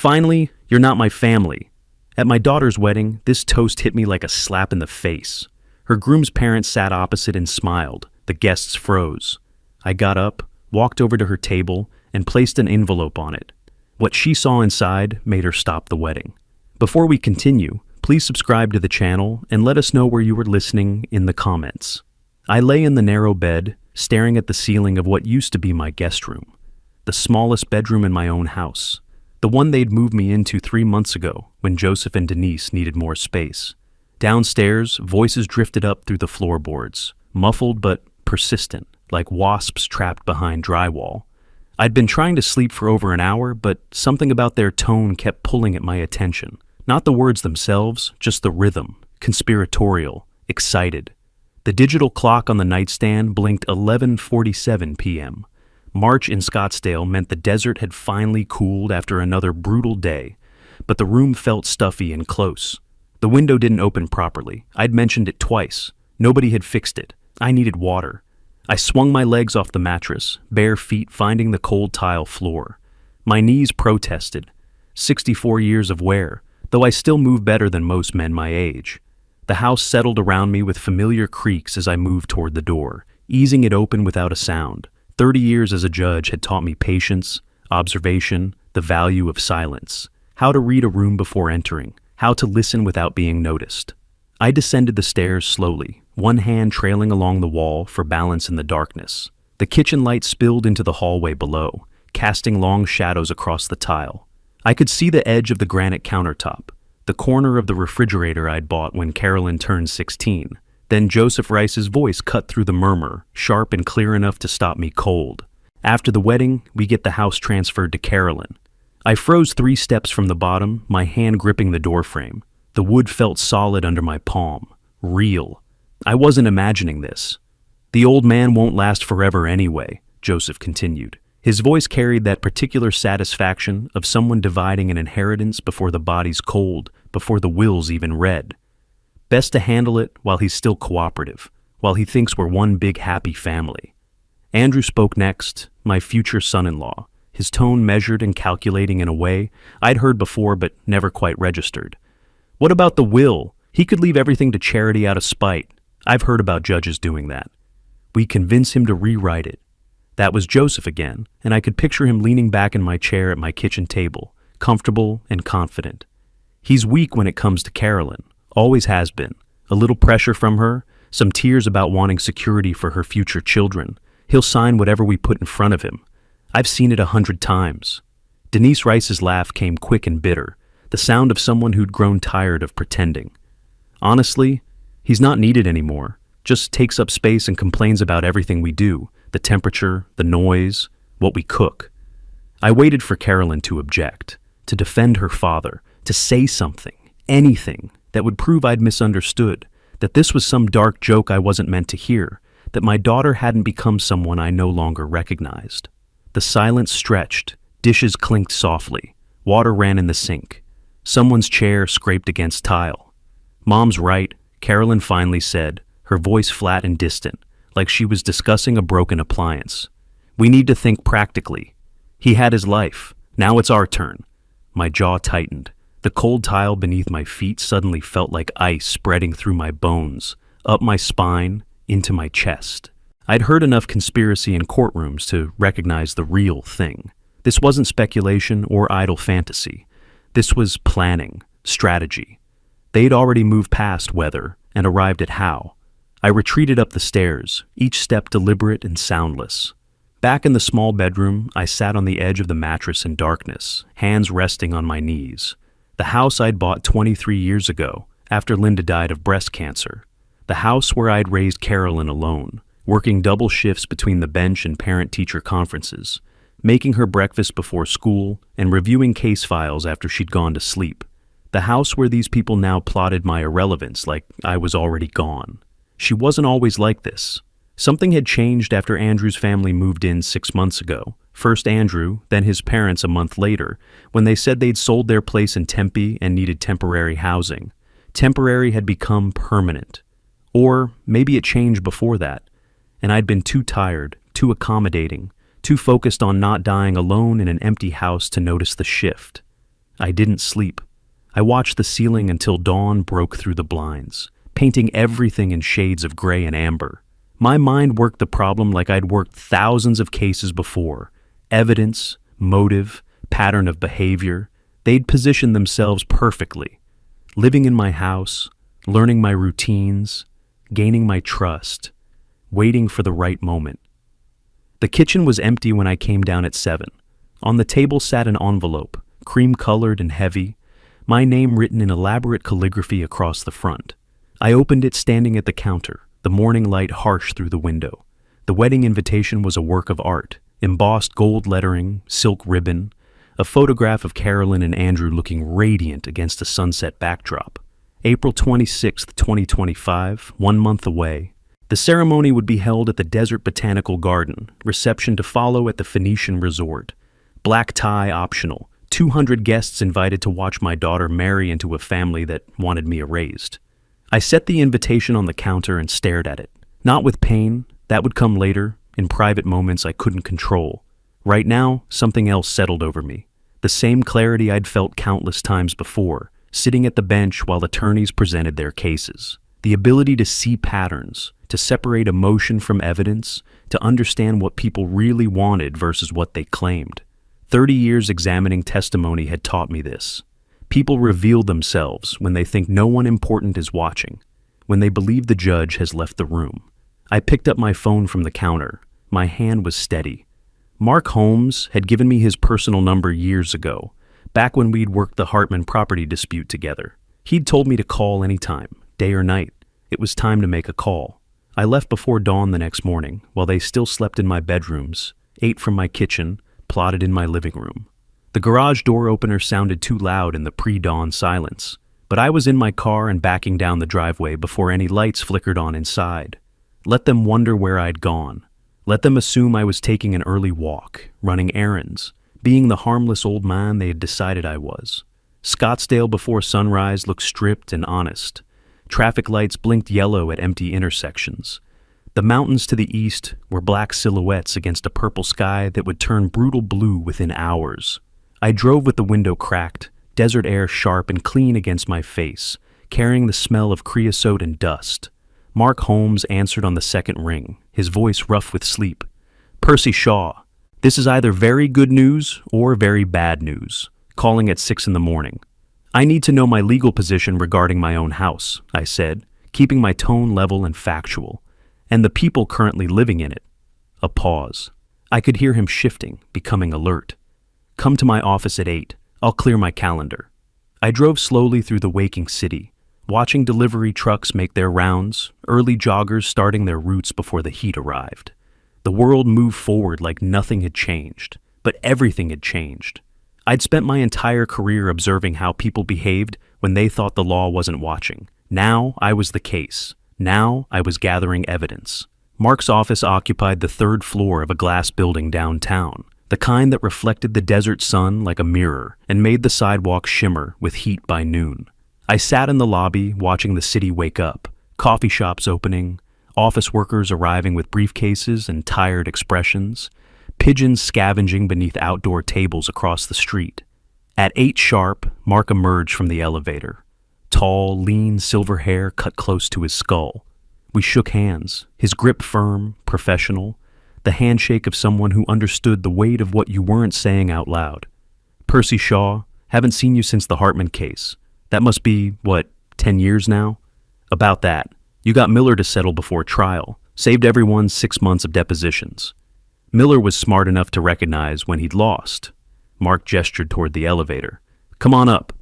finally, you're not my family. At my daughter's wedding, this toast hit me like a slap in the face. Her groom's parents sat opposite and smiled. The guests froze. I got up, walked over to her table, and placed an envelope on it. What she saw inside made her stop the wedding. Before we continue, please subscribe to the channel and let us know where you were listening in the comments. I lay in the narrow bed, staring at the ceiling of what used to be my guest room. The smallest bedroom in my own house. The one they'd moved me into 3 months ago when Joseph and Denise needed more space. Downstairs, voices drifted up through the floorboards, muffled but persistent, like wasps trapped behind drywall. I'd been trying to sleep for over an hour, but something about their tone kept pulling at my attention. Not the words themselves, just the rhythm, conspiratorial, excited. The digital clock on the nightstand blinked 11:47 p.m. March in Scottsdale meant the desert had finally cooled after another brutal day, but the room felt stuffy and close. The window didn't open properly. I'd mentioned it twice. Nobody had fixed it. I needed water. I swung my legs off the mattress, bare feet finding the cold tile floor. My knees protested. 64 years of wear, though I still move better than most men my age. The house settled around me with familiar creaks as I moved toward the door, easing it open without a sound. 30 years as a judge had taught me patience, observation, the value of silence, how to read a room before entering, how to listen without being noticed. I descended the stairs slowly, one hand trailing along the wall for balance in the darkness. The kitchen light spilled into the hallway below, casting long shadows across the tile. I could see the edge of the granite countertop, the corner of the refrigerator I'd bought when Carolyn turned 16. Then Joseph Rice's voice cut through the murmur, sharp and clear enough to stop me cold. After the wedding, we get the house transferred to Carolyn. I froze 3 steps from the bottom, my hand gripping the doorframe. The wood felt solid under my palm. Real. I wasn't imagining this. The old man won't last forever anyway, Joseph continued. His voice carried that particular satisfaction of someone dividing an inheritance before the body's cold, before the will's even read. Best to handle it while he's still cooperative, while he thinks we're one big happy family. Andrew spoke next, my future son-in-law, his tone measured and calculating in a way I'd heard before but never quite registered. What about the will? He could leave everything to charity out of spite. I've heard about judges doing that. We convince him to rewrite it. That was Joseph again, and I could picture him leaning back in my chair at my kitchen table, comfortable and confident. He's weak when it comes to Carolyn. Always has been. A little pressure from her, some tears about wanting security for her future children. He'll sign whatever we put in front of him. I've seen it 100 times. Denise Rice's laugh came quick and bitter, the sound of someone who'd grown tired of pretending. Honestly, he's not needed anymore, just takes up space and complains about everything we do, the temperature, the noise, what we cook. I waited for Carolyn to object, to defend her father, to say something, anything, that would prove I'd misunderstood, that this was some dark joke I wasn't meant to hear, that my daughter hadn't become someone I no longer recognized. The silence stretched, dishes clinked softly, water ran in the sink. Someone's chair scraped against tile. Mom's right, Carolyn finally said, her voice flat and distant, like she was discussing a broken appliance. We need to think practically. He had his life. Now it's our turn. My jaw tightened. The cold tile beneath my feet suddenly felt like ice spreading through my bones, up my spine, into my chest. I'd heard enough conspiracy in courtrooms to recognize the real thing. This wasn't speculation or idle fantasy. This was planning, strategy. They'd already moved past whether and arrived at how. I retreated up the stairs, each step deliberate and soundless. Back in the small bedroom, I sat on the edge of the mattress in darkness, hands resting on my knees. The house I'd bought 23 years ago, after Linda died of breast cancer. The house where I'd raised Carolyn alone, working double shifts between the bench and parent-teacher conferences, making her breakfast before school, and reviewing case files after she'd gone to sleep. The house where these people now plotted my irrelevance like I was already gone. She wasn't always like this. Something had changed after Andrew's family moved in 6 months ago. First Andrew, then his parents a month later, when they said they'd sold their place in Tempe and needed temporary housing. Temporary had become permanent. Or maybe it changed before that, and I'd been too tired, too accommodating, too focused on not dying alone in an empty house to notice the shift. I didn't sleep. I watched the ceiling until dawn broke through the blinds, painting everything in shades of gray and amber. My mind worked the problem like I'd worked thousands of cases before. Evidence, motive, pattern of behavior. They'd positioned themselves perfectly. Living in my house, learning my routines, gaining my trust, waiting for the right moment. The kitchen was empty when I came down at 7. On the table sat an envelope, cream-colored and heavy, my name written in elaborate calligraphy across the front. I opened it standing at the counter, the morning light harsh through the window. The wedding invitation was a work of art, embossed gold lettering, silk ribbon, a photograph of Carolyn and Andrew looking radiant against a sunset backdrop. April 26, 2025, 1 month away. The ceremony would be held at the Desert Botanical Garden, reception to follow at the Phoenician Resort. Black tie optional, 200 guests invited to watch my daughter marry into a family that wanted me erased. I set the invitation on the counter and stared at it. Not with pain, that would come later, in private moments I couldn't control. Right now, something else settled over me. The same clarity I'd felt countless times before, sitting at the bench while attorneys presented their cases. The ability to see patterns, to separate emotion from evidence, to understand what people really wanted versus what they claimed. 30 years examining testimony had taught me this. People reveal themselves when they think no one important is watching, when they believe the judge has left the room. I picked up my phone from the counter. My hand was steady. Mark Holmes had given me his personal number years ago, back when we'd worked the Hartman property dispute together. He'd told me to call anytime, day or night. It was time to make a call. I left before dawn the next morning, while they still slept in my bedrooms, ate from my kitchen, plotted in my living room. The garage door opener sounded too loud in the pre-dawn silence, but I was in my car and backing down the driveway before any lights flickered on inside. Let them wonder where I'd gone. Let them assume I was taking an early walk, running errands, being the harmless old man they had decided I was. Scottsdale before sunrise looked stripped and honest. Traffic lights blinked yellow at empty intersections. The mountains to the east were black silhouettes against a purple sky that would turn brutal blue within hours. I drove with the window cracked, desert air sharp and clean against my face, carrying the smell of creosote and dust. Mark Holmes answered on the second ring, his voice rough with sleep. "Percy Shaw, this is either very good news or very bad news. Calling at 6 in the morning. I need to know my legal position regarding my own house," I said, keeping my tone level and factual, "and the people currently living in it." A pause. I could hear him shifting, becoming alert. "Come to my office at 8. I'll clear my calendar." I drove slowly through the waking city, watching delivery trucks make their rounds, early joggers starting their routes before the heat arrived. The world moved forward like nothing had changed, but everything had changed. I'd spent my entire career observing how people behaved when they thought the law wasn't watching. Now I was the case. Now I was gathering evidence. Mark's office occupied the 3rd floor of a glass building downtown, the kind that reflected the desert sun like a mirror and made the sidewalk shimmer with heat by noon. I sat in the lobby watching the city wake up, coffee shops opening, office workers arriving with briefcases and tired expressions, pigeons scavenging beneath outdoor tables across the street. At 8 sharp, Mark emerged from the elevator. Tall, lean, silver hair cut close to his skull. We shook hands, his grip firm, professional, the handshake of someone who understood the weight of what you weren't saying out loud. "Percy Shaw, haven't seen you since the Hartman case. That must be, 10 years now?" "About that. You got Miller to settle before trial, saved everyone 6 months of depositions." Miller was smart enough to recognize when he'd lost. Mark gestured toward the elevator. "Come on up."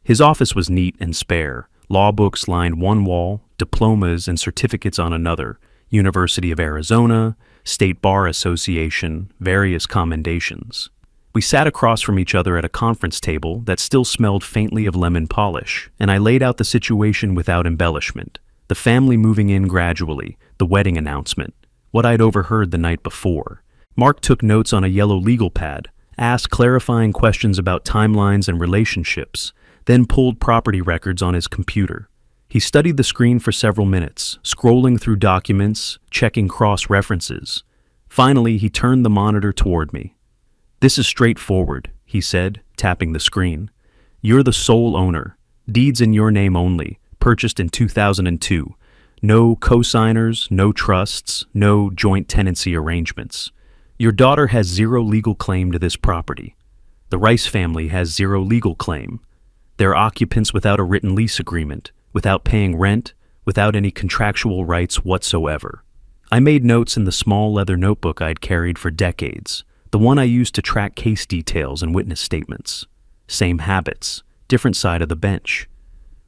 His office was neat and spare. Law books lined one wall, diplomas and certificates on another, University of Arizona, State Bar Association, various commendations. We sat across from each other at a conference table that still smelled faintly of lemon polish, and I laid out the situation without embellishment. The family moving in gradually, the wedding announcement, what I'd overheard the night before. Mark took notes on a yellow legal pad, asked clarifying questions about timelines and relationships, then pulled property records on his computer. He studied the screen for several minutes, scrolling through documents, checking cross-references. Finally, he turned the monitor toward me. "This is straightforward," he said, tapping the screen. You're the sole owner. Deeds in your name only. Purchased in 2002. No co-signers, no trusts, no joint tenancy arrangements. Your daughter has zero legal claim to this property. The Rice family has zero legal claim. They're occupants without a written lease agreement, without paying rent, without any contractual rights whatsoever. I made notes in the small leather notebook I'd carried for decades, the one I used to track case details and witness statements. Same habits, different side of the bench.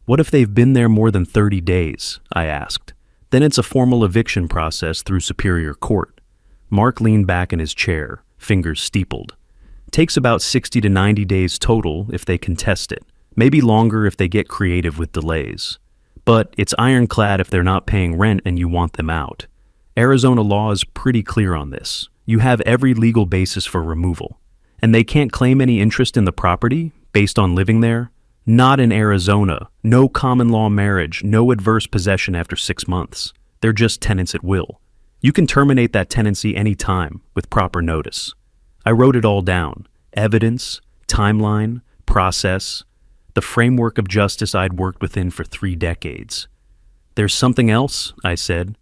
What if they've been there more than 30 days? I asked. Then it's a formal eviction process through Superior Court. Mark leaned back in his chair, fingers steepled. Takes about 60 to 90 days total if they contest it, maybe longer if they get creative with delays. But it's ironclad if they're not paying rent and you want them out. Arizona law is pretty clear on this. You have every legal basis for removal. And they can't claim any interest in the property based on living there? Not in Arizona. No common law marriage, no adverse possession after 6 months. They're just tenants at will. You can terminate that tenancy any time with proper notice. I wrote it all down. Evidence, timeline, process, the framework of justice I'd worked within for 3 decades. There's something else, I said.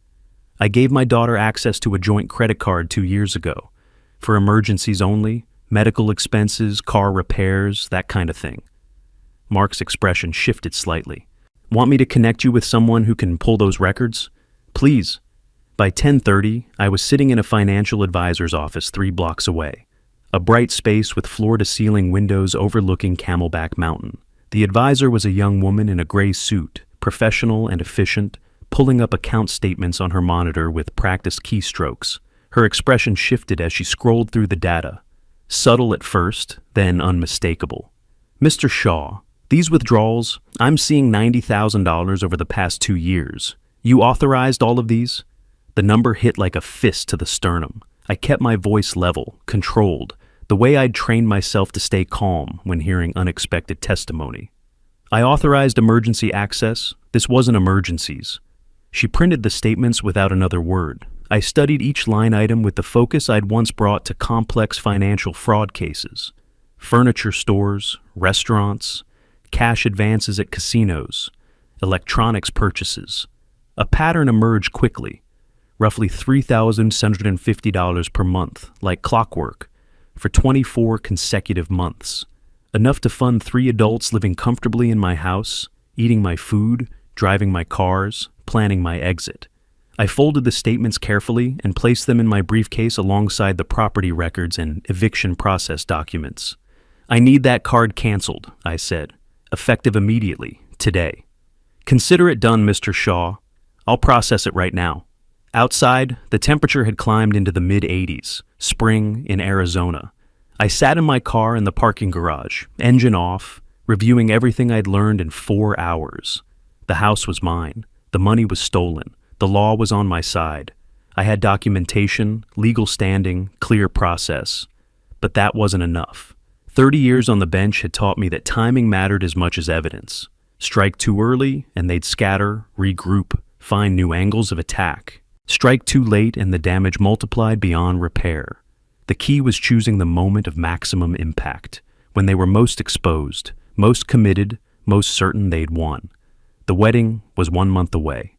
I gave my daughter access to a joint credit card 2 years ago. For emergencies only, medical expenses, car repairs, that kind of thing. Mark's expression shifted slightly. Want me to connect you with someone who can pull those records? Please. By 10:30, I was sitting in a financial advisor's office 3 blocks away. A bright space with floor-to-ceiling windows overlooking Camelback Mountain. The advisor was a young woman in a gray suit, professional and efficient, pulling up account statements on her monitor with practiced keystrokes. Her expression shifted as she scrolled through the data. Subtle at first, then unmistakable. Mr. Shaw, these withdrawals, I'm seeing $90,000 over the past 2 years. You authorized all of these? The number hit like a fist to the sternum. I kept my voice level, controlled, the way I'd trained myself to stay calm when hearing unexpected testimony. I authorized emergency access. This wasn't emergencies. She printed the statements without another word. I studied each line item with the focus I'd once brought to complex financial fraud cases. Furniture stores, restaurants, cash advances at casinos, electronics purchases. A pattern emerged quickly. Roughly $3,750 per month, like clockwork, for 24 consecutive months. Enough to fund 3 adults living comfortably in my house, eating my food, driving my cars, planning my exit. I folded the statements carefully and placed them in my briefcase alongside the property records and eviction process documents. I need that card canceled, I said, effective immediately, today. Consider it done, Mr. Shaw. I'll process it right now. Outside, the temperature had climbed into the mid-80s, spring in Arizona. I sat in my car in the parking garage, engine off, reviewing everything I'd learned in 4 hours. The house was mine. The money was stolen. The law was on my side. I had documentation, legal standing, clear process. But that wasn't enough. 30 years on the bench had taught me that timing mattered as much as evidence. Strike too early, and they'd scatter, regroup, find new angles of attack. Strike too late, and the damage multiplied beyond repair. The key was choosing the moment of maximum impact, when they were most exposed, most committed, most certain they'd won. The wedding was 1 month away.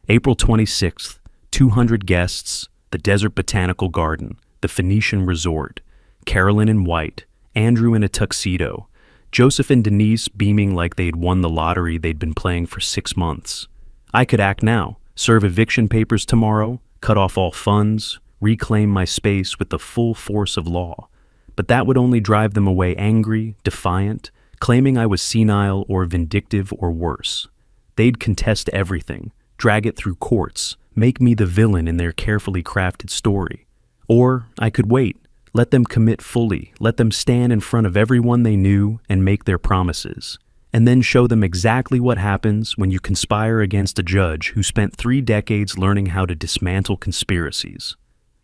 April 26th, 200 guests, the Desert Botanical Garden, the Phoenician Resort, Carolyn in white, Andrew in a tuxedo, Joseph and Denise beaming like they'd won the lottery they'd been playing for 6 months. I could act now, serve eviction papers tomorrow, cut off all funds, reclaim my space with the full force of law. But that would only drive them away angry, defiant, claiming I was senile or vindictive or worse. They'd contest everything, drag it through courts, make me the villain in their carefully crafted story. Or I could wait, let them commit fully, let them stand in front of everyone they knew and make their promises, and then show them exactly what happens when you conspire against a judge who spent 3 decades learning how to dismantle conspiracies.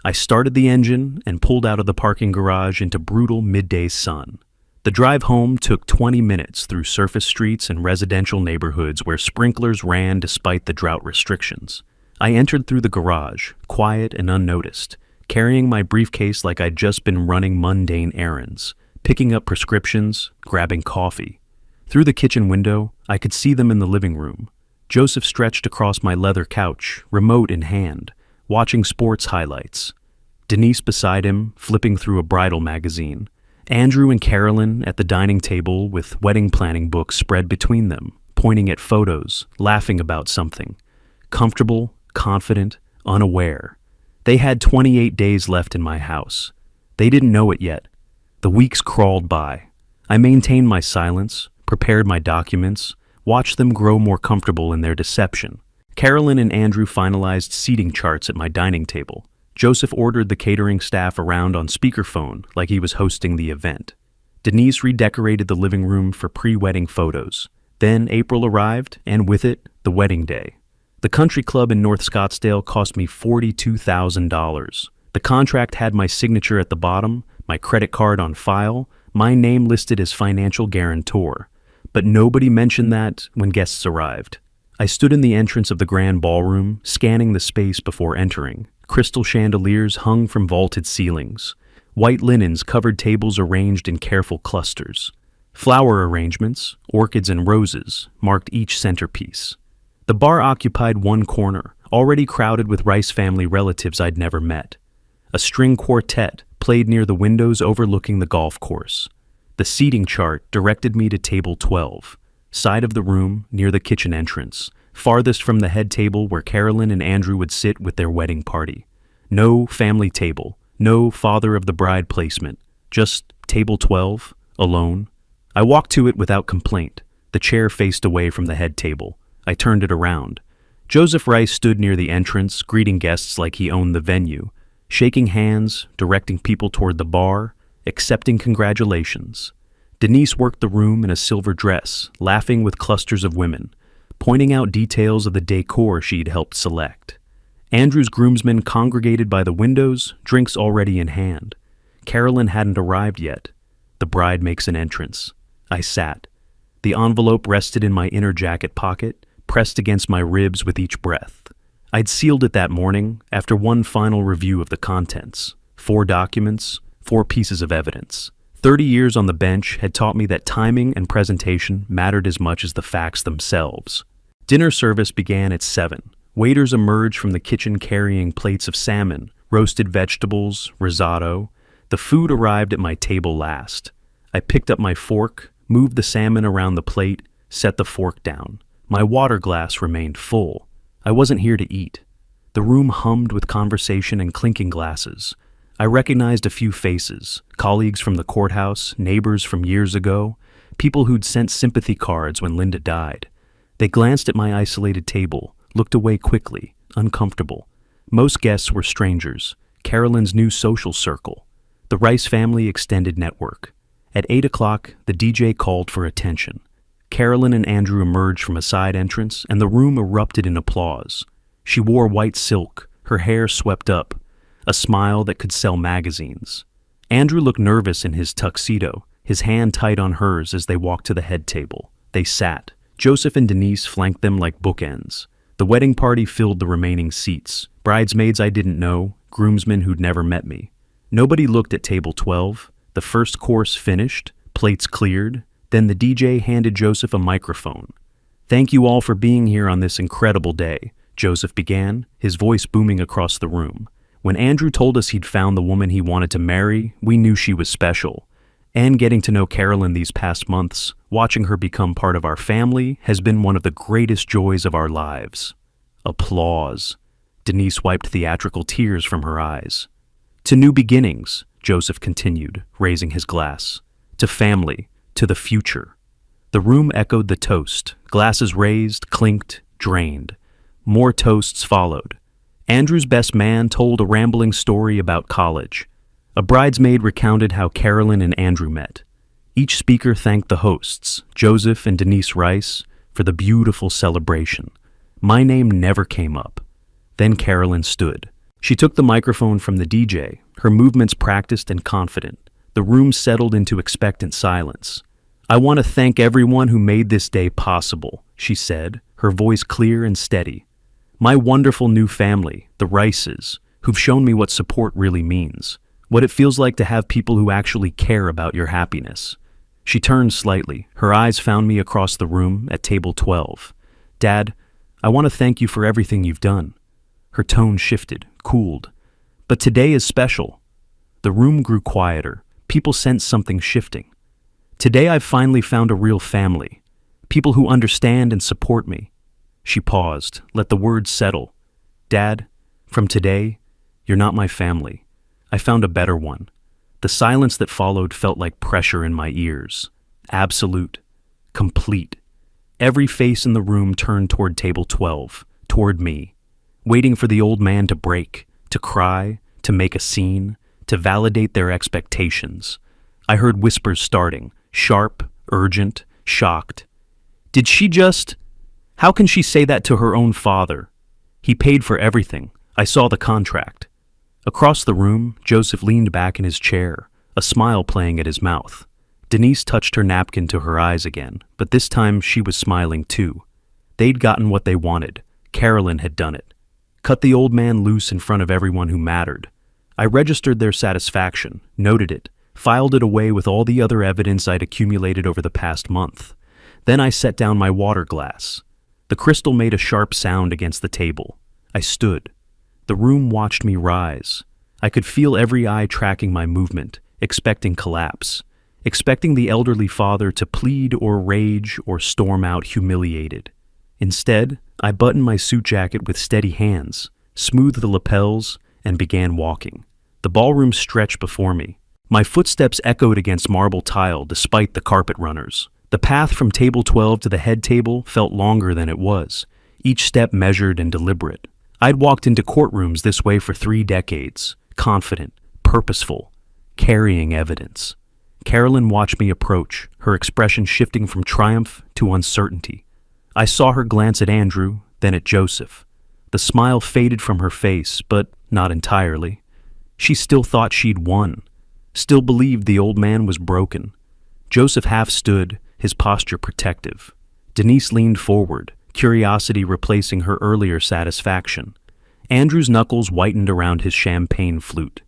I started the engine and pulled out of the parking garage into brutal midday sun. The drive home took 20 minutes through surface streets and residential neighborhoods where sprinklers ran despite the drought restrictions. I entered through the garage, quiet and unnoticed, carrying my briefcase like I'd just been running mundane errands, picking up prescriptions, grabbing coffee. Through the kitchen window, I could see them in the living room. Joseph stretched across my leather couch, remote in hand, watching sports highlights. Denise beside him, flipping through a bridal magazine. Andrew and Carolyn at the dining table with wedding planning books spread between them, pointing at photos, laughing about something. Comfortable, confident, unaware. They had 28 days left in my house. They didn't know it yet. The weeks crawled by. I maintained my silence, prepared my documents, watched them grow more comfortable in their deception. Carolyn and Andrew finalized seating charts at my dining table. Joseph ordered the catering staff around on speakerphone like he was hosting the event. Denise redecorated the living room for pre-wedding photos. Then April arrived, and with it, the wedding day. The country club in North Scottsdale cost me $42,000. The contract had my signature at the bottom, my credit card on file, my name listed as financial guarantor. But nobody mentioned that when guests arrived. I stood in the entrance of the grand ballroom, scanning the space before entering. Crystal chandeliers hung from vaulted ceilings. White linens covered tables arranged in careful clusters. Flower arrangements, orchids and roses, marked each centerpiece. The bar occupied one corner, already crowded with Rice family relatives I'd never met. A string quartet played near the windows overlooking the golf course. The seating chart directed me to table 12, side of the room near the kitchen entrance, farthest from the head table where Carolyn and Andrew would sit with their wedding party. No family table, no father of the bride placement, just table 12, alone. I walked to it without complaint. The chair faced away from the head table. I turned it around. Joseph Rice stood near the entrance, greeting guests like he owned the venue, shaking hands, directing people toward the bar, accepting congratulations. Denise worked the room in a silver dress, laughing with clusters of women, pointing out details of the decor she'd helped select. Andrew's groomsmen congregated by the windows, drinks already in hand. Carolyn hadn't arrived yet. The bride makes an entrance. I sat. The envelope rested in my inner jacket pocket, pressed against my ribs with each breath. I'd sealed it that morning, after one final review of the contents. 4 documents, 4 pieces of evidence. 30 years on the bench had taught me that timing and presentation mattered as much as the facts themselves. Dinner service began at 7. Waiters emerged from the kitchen carrying plates of salmon, roasted vegetables, risotto. The food arrived at my table last. I picked up my fork, moved the salmon around the plate, set the fork down. My water glass remained full. I wasn't here to eat. The room hummed with conversation and clinking glasses. I recognized a few faces, colleagues from the courthouse, neighbors from years ago, people who'd sent sympathy cards when Linda died. They glanced at my isolated table, looked away quickly, uncomfortable. Most guests were strangers, Carolyn's new social circle, the Rice family extended network. At 8 o'clock, the DJ called for attention. Carolyn and Andrew emerged from a side entrance, and the room erupted in applause. She wore white silk, her hair swept up, a smile that could sell magazines. Andrew looked nervous in his tuxedo, his hand tight on hers as they walked to the head table. They sat. Joseph and Denise flanked them like bookends. The wedding party filled the remaining seats. Bridesmaids I didn't know, groomsmen who'd never met me. Nobody looked at table 12. The first course finished, plates cleared. Then the DJ handed Joseph a microphone. "Thank you all for being here on this incredible day," Joseph began, his voice booming across the room. When Andrew told us he'd found the woman he wanted to marry, we knew she was special. And getting to know Carolyn these past months, watching her become part of our family, has been one of the greatest joys of our lives. Applause. Denise wiped theatrical tears from her eyes. "To new beginnings," Joseph continued, raising his glass. "To family. To the future." The room echoed the toast. Glasses raised, clinked, drained. More toasts followed. Andrew's best man told a rambling story about college. A bridesmaid recounted how Carolyn and Andrew met. Each speaker thanked the hosts, Joseph and Denise Rice, for the beautiful celebration. My name never came up. Then Carolyn stood. She took the microphone from the DJ, her movements practiced and confident. The room settled into expectant silence. "I want to thank everyone who made this day possible," she said, her voice clear and steady. "My wonderful new family, the Rices, who've shown me what support really means, what it feels like to have people who actually care about your happiness. She turned slightly. Her eyes found me across the room at table 12. Dad, I want to thank you for everything you've done. Her tone shifted, cooled. But today is special. The room grew quieter. People sensed something shifting. Today I've finally found a real family. People who understand and support me. She paused, let the words settle. Dad, from today, you're not my family. I found a better one. The silence that followed felt like pressure in my ears. Absolute. Complete. Every face in the room turned toward table 12, toward me, waiting for the old man to break, to cry, to make a scene, to validate their expectations. I heard whispers starting, sharp, urgent, shocked. Did she just... How can she say that to her own father? He paid for everything. I saw the contract. Across the room, Joseph leaned back in his chair, a smile playing at his mouth. Denise touched her napkin to her eyes again, but this time she was smiling too. They'd gotten what they wanted. Carolyn had done it. Cut the old man loose in front of everyone who mattered. I registered their satisfaction, noted it, filed it away with all the other evidence I'd accumulated over the past month. Then I set down my water glass. The crystal made a sharp sound against the table. I stood. The room watched me rise. I could feel every eye tracking my movement, expecting collapse, expecting the elderly father to plead or rage or storm out humiliated. Instead, I buttoned my suit jacket with steady hands, smoothed the lapels, and began walking. The ballroom stretched before me. My footsteps echoed against marble tile despite the carpet runners. The path from table 12 to the head table felt longer than it was, each step measured and deliberate. I'd walked into courtrooms this way for 3 decades, confident, purposeful, carrying evidence. Carolyn watched me approach, her expression shifting from triumph to uncertainty. I saw her glance at Andrew, then at Joseph. The smile faded from her face, but not entirely. She still thought she'd won, still believed the old man was broken. Joseph half stood, his posture protective. Denise leaned forward, curiosity replacing her earlier satisfaction. Andrew's knuckles whitened around his champagne flute.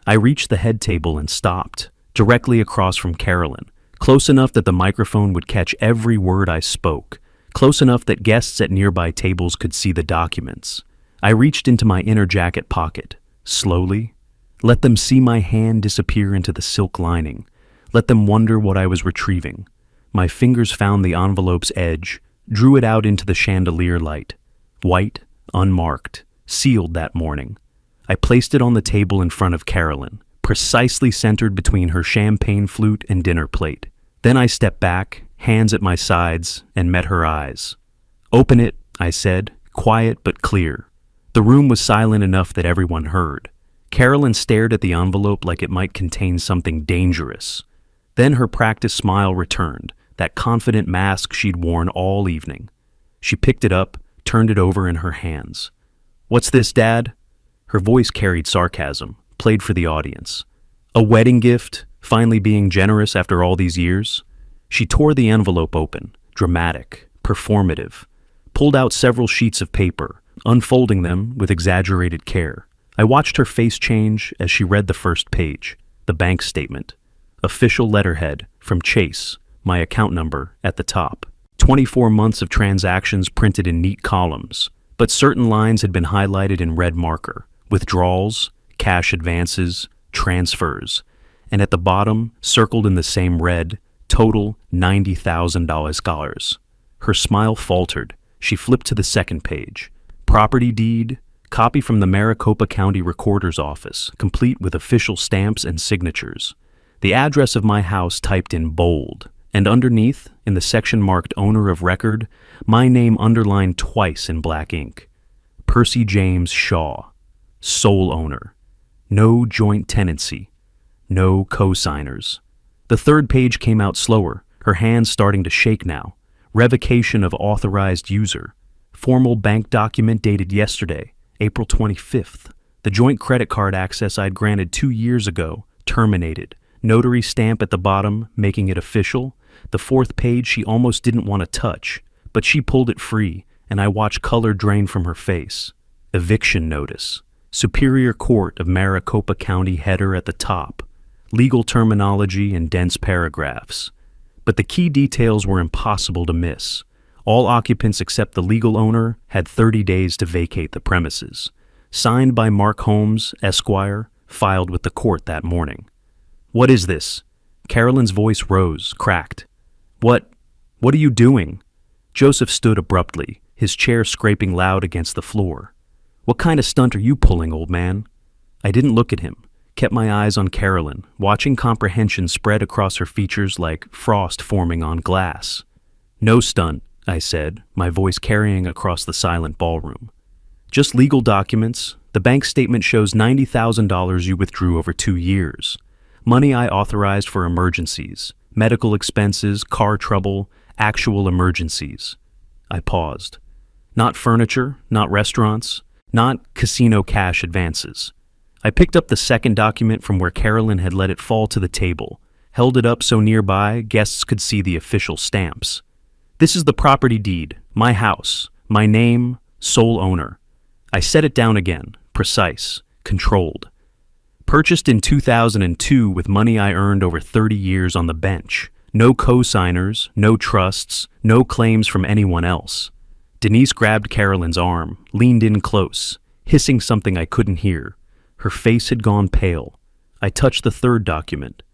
I reached the head table and stopped, directly across from Carolyn, close enough that the microphone would catch every word I spoke, close enough that guests at nearby tables could see the documents. I reached into my inner jacket pocket, slowly. Let them see my hand disappear into the silk lining. Let them wonder what I was retrieving. My fingers found the envelope's edge, drew it out into the chandelier light. White, unmarked, sealed that morning. I placed it on the table in front of Carolyn, precisely centered between her champagne flute and dinner plate. Then I stepped back, hands at my sides, and met her eyes. "Open it," I said, quiet but clear. The room was silent enough that everyone heard. Carolyn stared at the envelope like it might contain something dangerous. Then her practiced smile returned, that confident mask she'd worn all evening. She picked it up, turned it over in her hands. "What's this, Dad?" Her voice carried sarcasm, played for the audience. "A wedding gift, finally being generous after all these years?" She tore the envelope open, dramatic, performative, pulled out several sheets of paper, unfolding them with exaggerated care. I watched her face change as she read the first page, the bank statement. Official letterhead from Chase, my account number at the top. 24 months of transactions printed in neat columns, but certain lines had been highlighted in red marker. Withdrawals, cash advances, transfers, and at the bottom, circled in the same red, total $90,000. Her smile faltered. She flipped to the second page. Property deed, copy from the Maricopa County Recorder's Office, complete with official stamps and signatures. The address of my house typed in bold, and underneath, in the section marked owner of record, my name underlined twice in black ink. Percy James Shaw, sole owner. No joint tenancy. No co-signers. The third page came out slower, her hands starting to shake now. Revocation of authorized user. Formal bank document dated yesterday, April 25th. The joint credit card access I'd granted 2 years ago, terminated. Notary stamp at the bottom, making it official. The fourth page she almost didn't want to touch, but she pulled it free, and I watched color drain from her face. Eviction notice. Superior Court of Maricopa County header at the top. Legal terminology in dense paragraphs. but the key details were impossible to miss. All occupants except the legal owner had 30 days to vacate the premises. Signed by Mark Holmes, Esquire, filed with the court that morning. "What is this?" Carolyn's voice rose, cracked. What are you doing?" Joseph stood abruptly, his chair scraping loud against the floor. "What kind of stunt are you pulling, old man?" I didn't look at him, kept my eyes on Carolyn, watching comprehension spread across her features like frost forming on glass. "No stunt," I said, my voice carrying across the silent ballroom. "Just legal documents. The bank statement shows $90,000 you withdrew over 2 years. Money I authorized for emergencies, medical expenses, car trouble, actual emergencies." I paused. "Not furniture, not restaurants, not casino cash advances." I picked up the second document from where Carolyn had let it fall to the table, held it up so nearby guests could see the official stamps. "This is the property deed, my house, my name, sole owner." I set it down again, precise, controlled. "Purchased in 2002 with money I earned over 30 years on the bench. No co-signers, no trusts, no claims from anyone else." Denise grabbed Carolyn's arm, leaned in close, hissing something I couldn't hear. Her face had gone pale. I touched the third document.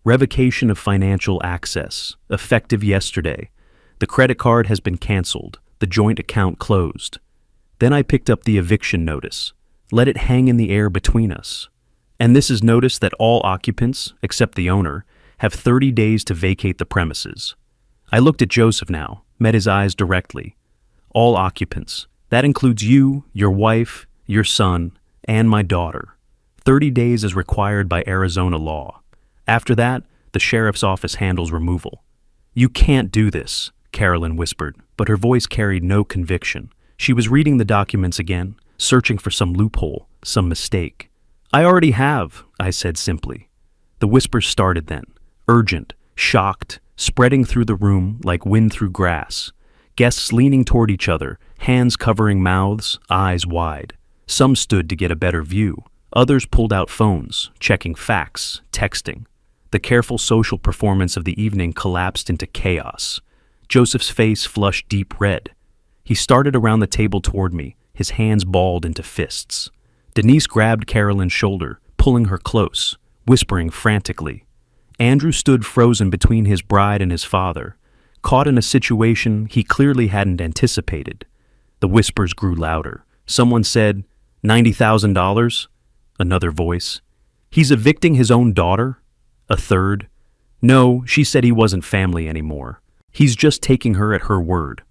"Revocation of financial access, effective yesterday. The credit card has been canceled, the joint account closed." Then I picked up the eviction notice, let it hang in the air between us. "And this is notice that all occupants, except the owner, have 30 days to vacate the premises." I looked at Joseph now, met his eyes directly. "All occupants. That includes you, your wife, your son, and my daughter. 30 days is required by Arizona law. After that, the sheriff's office handles removal." "You can't do this," Carolyn whispered, but her voice carried no conviction. She was reading the documents again, searching for some loophole, some mistake. "I already have," I said simply. The whispers started then, urgent, shocked, spreading through the room like wind through grass. Guests leaning toward each other, hands covering mouths, eyes wide. Some stood to get a better view. Others pulled out phones, checking facts, texting. The careful social performance of the evening collapsed into chaos. Joseph's face flushed deep red. He started around the table toward me, his hands balled into fists. Denise grabbed Carolyn's shoulder, pulling her close, whispering frantically. Andrew stood frozen between his bride and his father, caught in a situation he clearly hadn't anticipated. The whispers grew louder. Someone said, $90,000? Another voice. "He's evicting his own daughter?" A third. "No, she said he wasn't family anymore. He's just taking her at her word."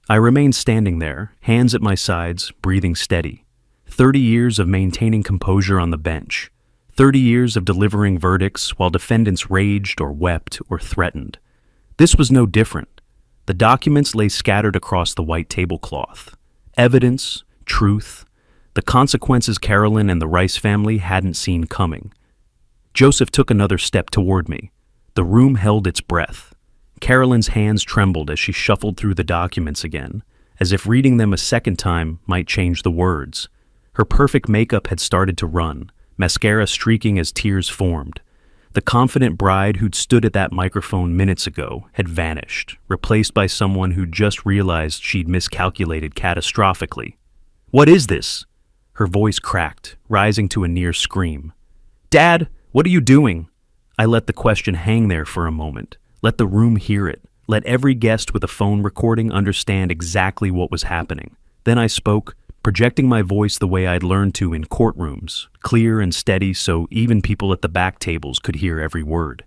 I remained standing there, hands at my sides, breathing steady. 30 years of maintaining composure on the bench. 30 years of delivering verdicts while defendants raged or wept or threatened. This was no different. The documents lay scattered across the white tablecloth. Evidence, truth, the consequences Carolyn and the Rice family hadn't seen coming. Joseph took another step toward me. The room held its breath. Carolyn's hands trembled as she shuffled through the documents again, as if reading them a second time might change the words. Her perfect makeup had started to run, mascara streaking as tears formed. The confident bride who'd stood at that microphone minutes ago had vanished, replaced by someone who'd just realized she'd miscalculated catastrophically. "What is this?" Her voice cracked, rising to a near scream. "Dad, what are you doing?" I let the question hang there for a moment. Let the room hear it. Let every guest with a phone recording understand exactly what was happening. Then I spoke, projecting my voice the way I'd learned to in courtrooms, clear and steady so even people at the back tables could hear every word.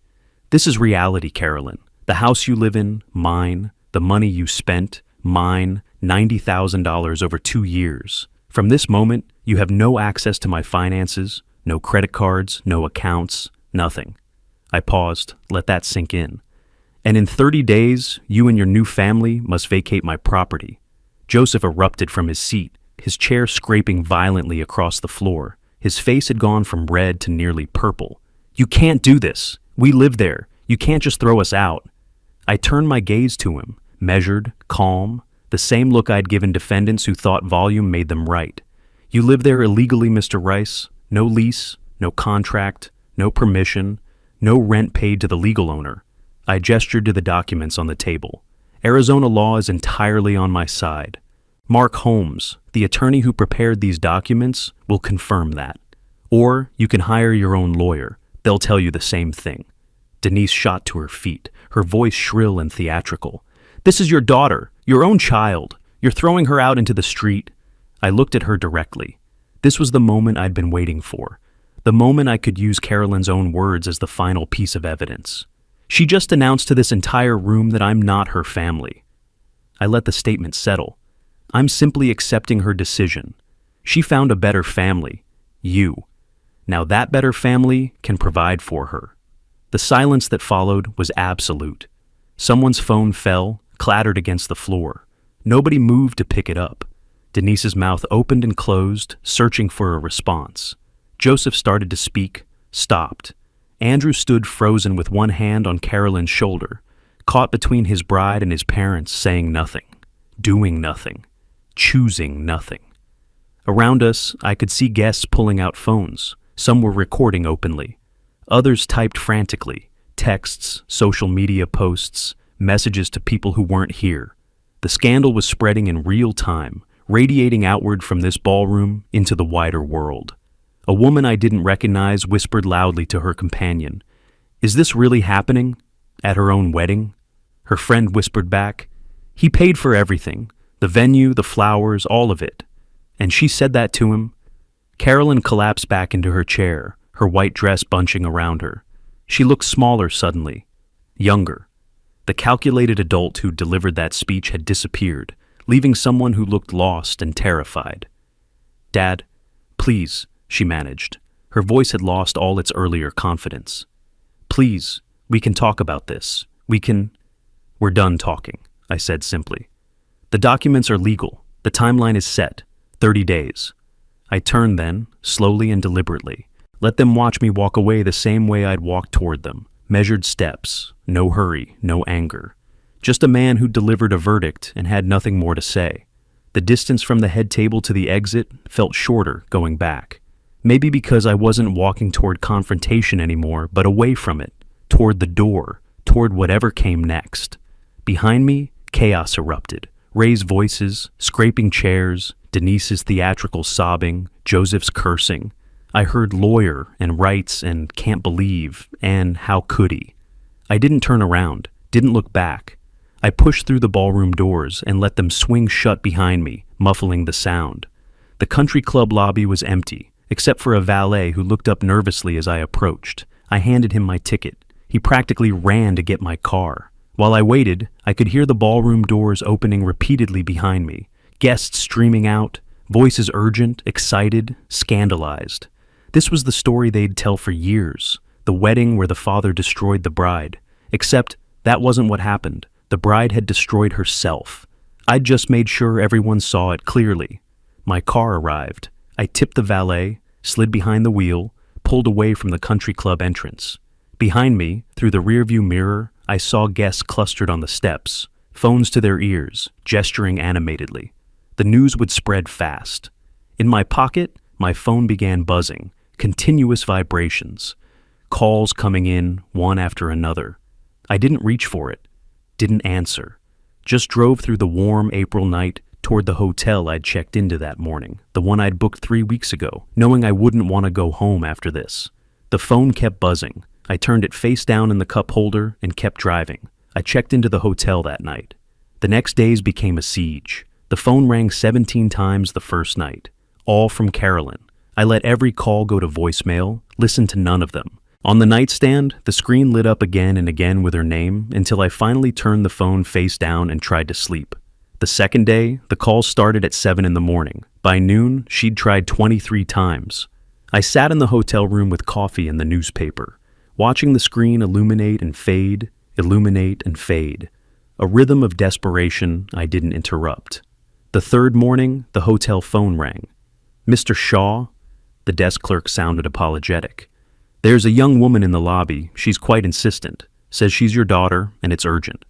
"This is reality, Carolyn. The house you live in, mine. The money you spent, mine. $90,000 over 2 years. From this moment, you have no access to my finances, no credit cards, no accounts, nothing." I paused, let that sink in. "And in 30 days, you and your new family must vacate my property." Joseph erupted from his seat, his chair scraping violently across the floor. His face had gone from red to nearly purple. "You can't do this. We live there. You can't just throw us out." I turned my gaze to him, measured, calm, the same look I'd given defendants who thought volume made them right. "You live there illegally, Mr. Rice. No lease, no contract, no permission, no rent paid to the legal owner. I gestured to the documents on the table. Arizona law is entirely on my side. Mark Holmes, the attorney who prepared these documents, will confirm that. Or you can hire your own lawyer. They'll tell you the same thing. Denise shot to her feet, her voice shrill and theatrical. This is your daughter, your own child. You're throwing her out into the street. I looked at her directly. This was the moment I'd been waiting for. The moment I could use Carolyn's own words as the final piece of evidence. She just announced to this entire room that I'm not her family. I let the statement settle. I'm simply accepting her decision. She found a better family. You. Now that better family can provide for her. The silence that followed was absolute. Someone's phone fell, clattered against the floor. Nobody moved to pick it up. Denise's mouth opened and closed, searching for a response. Joseph started to speak, stopped. Andrew stood frozen with one hand on Carolyn's shoulder, caught between his bride and his parents, saying nothing, doing nothing, choosing nothing. Around us, I could see guests pulling out phones. Some were recording openly. Others typed frantically, texts, social media posts, messages to people who weren't here. The scandal was spreading in real time, radiating outward from this ballroom into the wider world. A woman I didn't recognize whispered loudly to her companion, "Is this really happening? At her own wedding?" Her friend whispered back, "He paid for everything, the venue, the flowers, all of it." And she said that to him. Carolyn collapsed back into her chair, her white dress bunching around her. She looked smaller suddenly, younger. The calculated adult who delivered that speech had disappeared, leaving someone who looked lost and terrified. "Dad, please," she managed. Her voice had lost all its earlier confidence. "Please, we can talk about this. We're done talking," I said simply. "The documents are legal. The timeline is set. 30 days. I turned then, slowly and deliberately. Let them watch me walk away the same way I'd walked toward them. Measured steps, no hurry, no anger. Just a man who delivered a verdict and had nothing more to say. The distance from the head table to the exit felt shorter going back. Maybe because I wasn't walking toward confrontation anymore, but away from it, toward the door, toward whatever came next. Behind me, chaos erupted. Raised voices, scraping chairs, Denise's theatrical sobbing, Joseph's cursing. I heard lawyer and rights and can't believe and how could he. I didn't turn around, didn't look back. I pushed through the ballroom doors and let them swing shut behind me, muffling the sound. The country club lobby was empty, except for a valet who looked up nervously as I approached. I handed him my ticket. He practically ran to get my car. While I waited, I could hear the ballroom doors opening repeatedly behind me, guests streaming out, voices urgent, excited, scandalized. This was the story they'd tell for years, the wedding where the father destroyed the bride. Except that wasn't what happened. The bride had destroyed herself. I'd just made sure everyone saw it clearly. My car arrived. I tipped the valet, slid behind the wheel, pulled away from the country club entrance. Behind me, through the rearview mirror, I saw guests clustered on the steps, phones to their ears, gesturing animatedly. The news would spread fast. In my pocket, my phone began buzzing, continuous vibrations. Calls coming in, one after another. I didn't reach for it, didn't answer. Just drove through the warm April night toward the hotel I'd checked into that morning, the one I'd booked 3 weeks ago, knowing I wouldn't want to go home after this. The phone kept buzzing. I turned it face down in the cup holder and kept driving. I checked into the hotel that night. The next days became a siege. The phone rang 17 times the first night, all from Carolyn. I let every call go to voicemail, listened to none of them. On the nightstand, the screen lit up again and again with her name until I finally turned the phone face down and tried to sleep. The second day, the calls started at 7 in the morning. By noon, she'd tried 23 times. I sat in the hotel room with coffee and the newspaper, watching the screen illuminate and fade, illuminate and fade. A rhythm of desperation I didn't interrupt. The third morning, the hotel phone rang. "Mr. Shaw?" The desk clerk sounded apologetic. "There's a young woman in the lobby. She's quite insistent. Says she's your daughter, and it's urgent."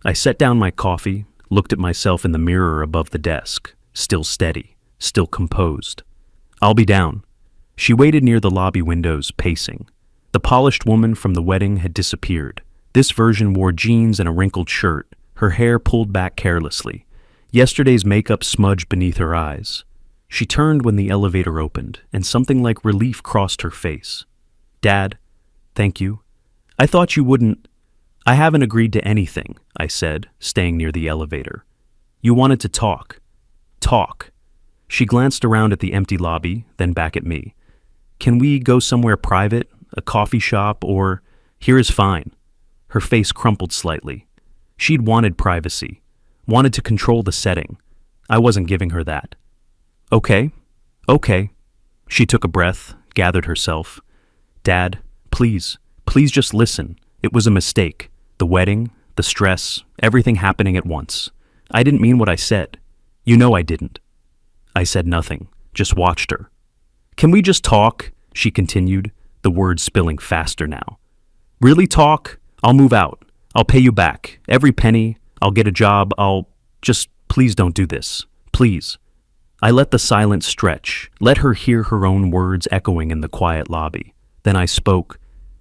I set down my coffee, looked at myself in the mirror above the desk, still steady, still composed. "I'll be down." She waited near the lobby windows, pacing. The polished woman from the wedding had disappeared. This version wore jeans and a wrinkled shirt, her hair pulled back carelessly. Yesterday's makeup smudged beneath her eyes. She turned when the elevator opened, and something like relief crossed her face. "Dad, thank you. I thought you wouldn't—" "I haven't agreed to anything," I said, staying near the elevator. "You wanted to talk." "Talk." She glanced around at the empty lobby, then back at me. "Can we go somewhere private, a coffee shop, or—" "Here is fine." Her face crumpled slightly. She'd wanted privacy, wanted to control the setting. I wasn't giving her that. Okay. She took a breath, gathered herself. "Dad, please just listen. It was a mistake. The wedding, the stress, everything happening at once. I didn't mean what I said. You know I didn't." I said nothing, just watched her. "Can we just talk?" she continued, the words spilling faster now. "Really talk? I'll move out. I'll pay you back. Every penny. I'll get a job. Just please don't do this. Please." I let the silence stretch, let her hear her own words echoing in the quiet lobby. Then I spoke.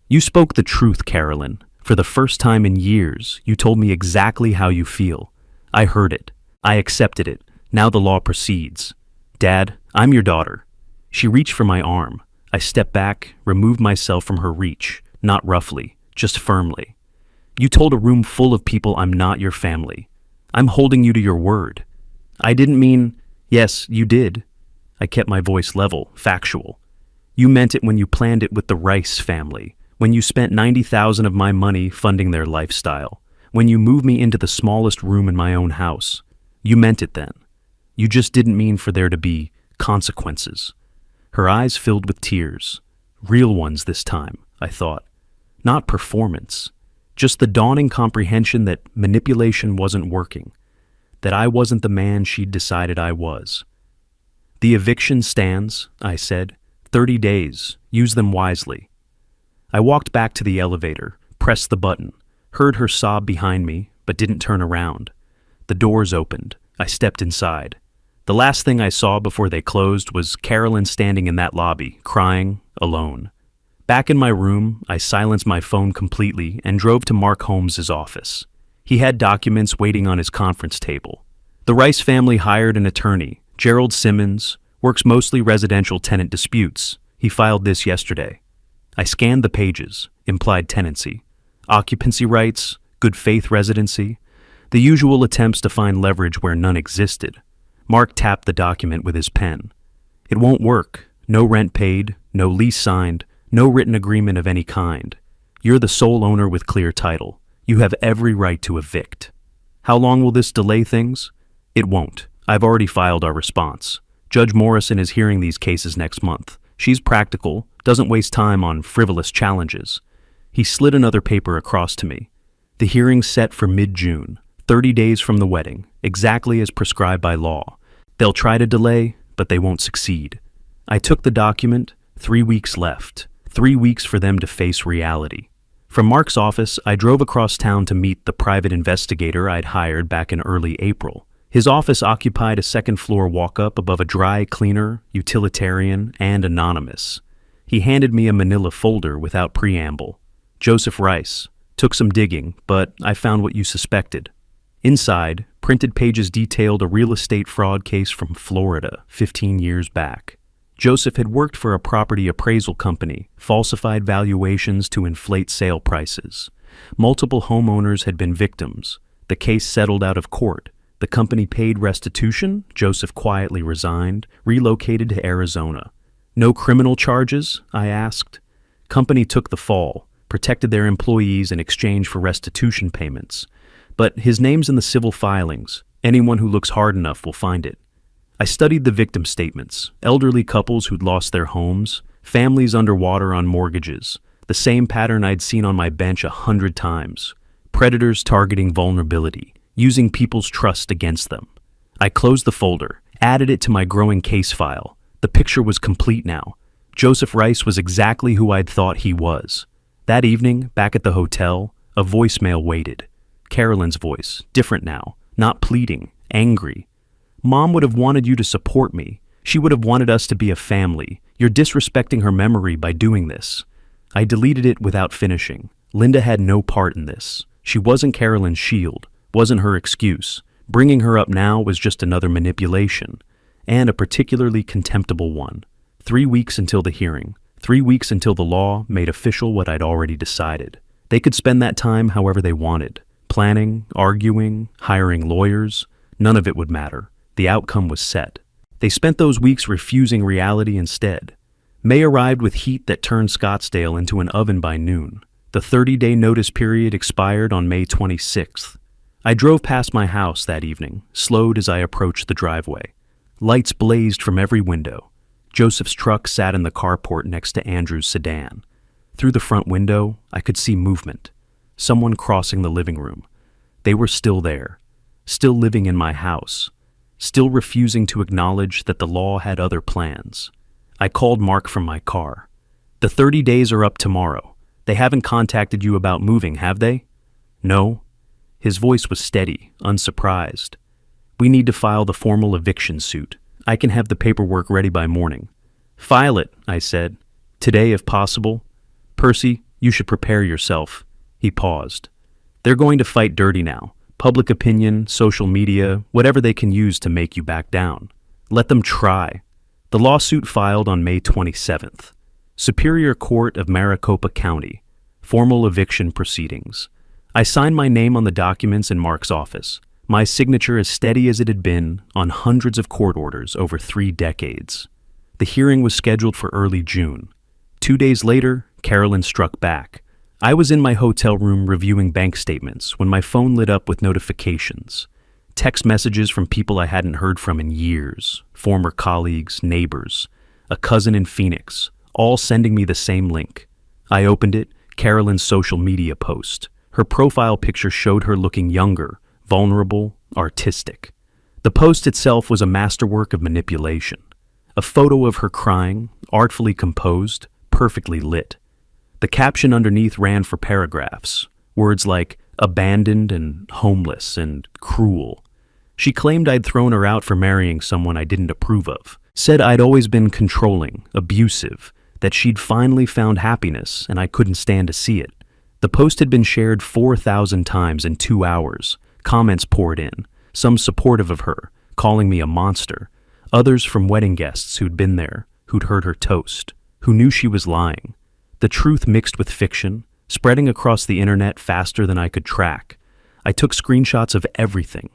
"You spoke the truth, Carolyn. For the first time in years, you told me exactly how you feel. I heard it. I accepted it. Now the law proceeds. Dad, I'm your daughter." She reached for my arm. I stepped back, removed myself from her reach, not roughly, just firmly. "You told a room full of people I'm not your family. I'm holding you to your word." "I didn't mean—" "Yes, you did." I kept my voice level, factual. "You meant it when you planned it with the Rice family, when you spent $90,000 of my money funding their lifestyle, when you moved me into the smallest room in my own house. You meant it then. You just didn't mean for there to be consequences." Her eyes filled with tears. Real ones this time, I thought. Not performance. Just the dawning comprehension that manipulation wasn't working. That I wasn't the man she'd decided I was. "The eviction stands," I said. 30 days. Use them wisely." I walked back to the elevator, pressed the button, heard her sob behind me, but didn't turn around. The doors opened. I stepped inside. The last thing I saw before they closed was Carolyn standing in that lobby, crying, alone. Back in my room, I silenced my phone completely and drove to Mark Holmes's office. He had documents waiting on his conference table. The Rice family hired an attorney, Gerald Simmons, works mostly residential tenant disputes. He filed this yesterday. I scanned the pages, implied tenancy, occupancy rights, good faith residency, the usual attempts to find leverage where none existed. Mark tapped the document with his pen. "It won't work. No rent paid, no lease signed, no written agreement of any kind. You're the sole owner with clear title. You have every right to evict." "How long will this delay things?" "It won't. I've already filed our response. Judge Morrison is hearing these cases next month. She's practical, doesn't waste time on frivolous challenges." He slid another paper across to me. "The hearing's set for mid-June, 30 days from the wedding, exactly as prescribed by law. They'll try to delay, but they won't succeed." I took the document. 3 weeks left. 3 weeks for them to face reality. From Mark's office, I drove across town to meet the private investigator I'd hired back in early April. His office occupied a second-floor walk-up above a dry cleaner, utilitarian, and anonymous. He handed me a manila folder without preamble. "Joseph Rice. Took some digging, but I found what you suspected." Inside, printed pages detailed a real estate fraud case from Florida 15 years back. Joseph had worked for a property appraisal company, falsified valuations to inflate sale prices. Multiple homeowners had been victims. The case settled out of court. The company paid restitution. Joseph quietly resigned, relocated to Arizona. "No criminal charges?" I asked. Company took the fall, protected their employees in exchange for restitution payments. But his name's in the civil filings. Anyone who looks hard enough will find it. I studied the victim statements, elderly couples who'd lost their homes, families underwater on mortgages, the same pattern I'd seen on my bench 100 times. Predators targeting vulnerability, using people's trust against them. I closed the folder, added it to my growing case file. The picture was complete now. Joseph Rice was exactly who I'd thought he was. That evening, back at the hotel, a voicemail waited. Carolyn's voice, different now, not pleading, angry. "Mom would have wanted you to support me. She would have wanted us to be a family. You're disrespecting her memory by doing this." I deleted it without finishing, Linda had no part in this. She wasn't Carolyn's shield, wasn't her excuse. Bringing her up now was just another manipulation, and a particularly contemptible one. 3 weeks until the hearing. 3 weeks until the law made official what I'd already decided. They could spend that time however they wanted. Planning, arguing, hiring lawyers. None of it would matter. The outcome was set. They spent those weeks refusing reality instead. May arrived with heat that turned Scottsdale into an oven by noon. The 30-day notice period expired on May 26th. I drove past my house that evening, slowed as I approached the driveway. Lights blazed from every window. Joseph's truck sat in the carport next to Andrew's sedan. Through the front window, I could see movement. Someone crossing the living room. They were still there, still living in my house, still refusing to acknowledge that the law had other plans. I called Mark from my car. The 30 days are up tomorrow. They haven't contacted you about moving, have they? No. His voice was steady, unsurprised. We need to file the formal eviction suit. I can have the paperwork ready by morning. File it, I said. Today, if possible. Percy, you should prepare yourself. He paused. They're going to fight dirty now. Public opinion, social media, whatever they can use to make you back down. Let them try. The lawsuit filed on May 27th. Superior Court of Maricopa County. Formal eviction proceedings. I signed my name on the documents in Mark's office. My signature as steady as it had been on hundreds of court orders over 3 decades. The hearing was scheduled for early June. 2 days later, Carolyn struck back. I was in my hotel room reviewing bank statements when my phone lit up with notifications. Text messages from people I hadn't heard from in years, former colleagues, neighbors, a cousin in Phoenix, all sending me the same link. I opened it, Carolyn's social media post. Her profile picture showed her looking younger, vulnerable, artistic. The post itself was a masterwork of manipulation. A photo of her crying, artfully composed, perfectly lit. The caption underneath ran for paragraphs, words like abandoned and homeless and cruel. She claimed I'd thrown her out for marrying someone I didn't approve of, said I'd always been controlling, abusive, that she'd finally found happiness and I couldn't stand to see it. The post had been shared 4,000 times in 2 hours. Comments poured in, some supportive of her, calling me a monster, others from wedding guests who'd been there, who'd heard her toast, who knew she was lying. The truth mixed with fiction, spreading across the internet faster than I could track. I took screenshots of everything.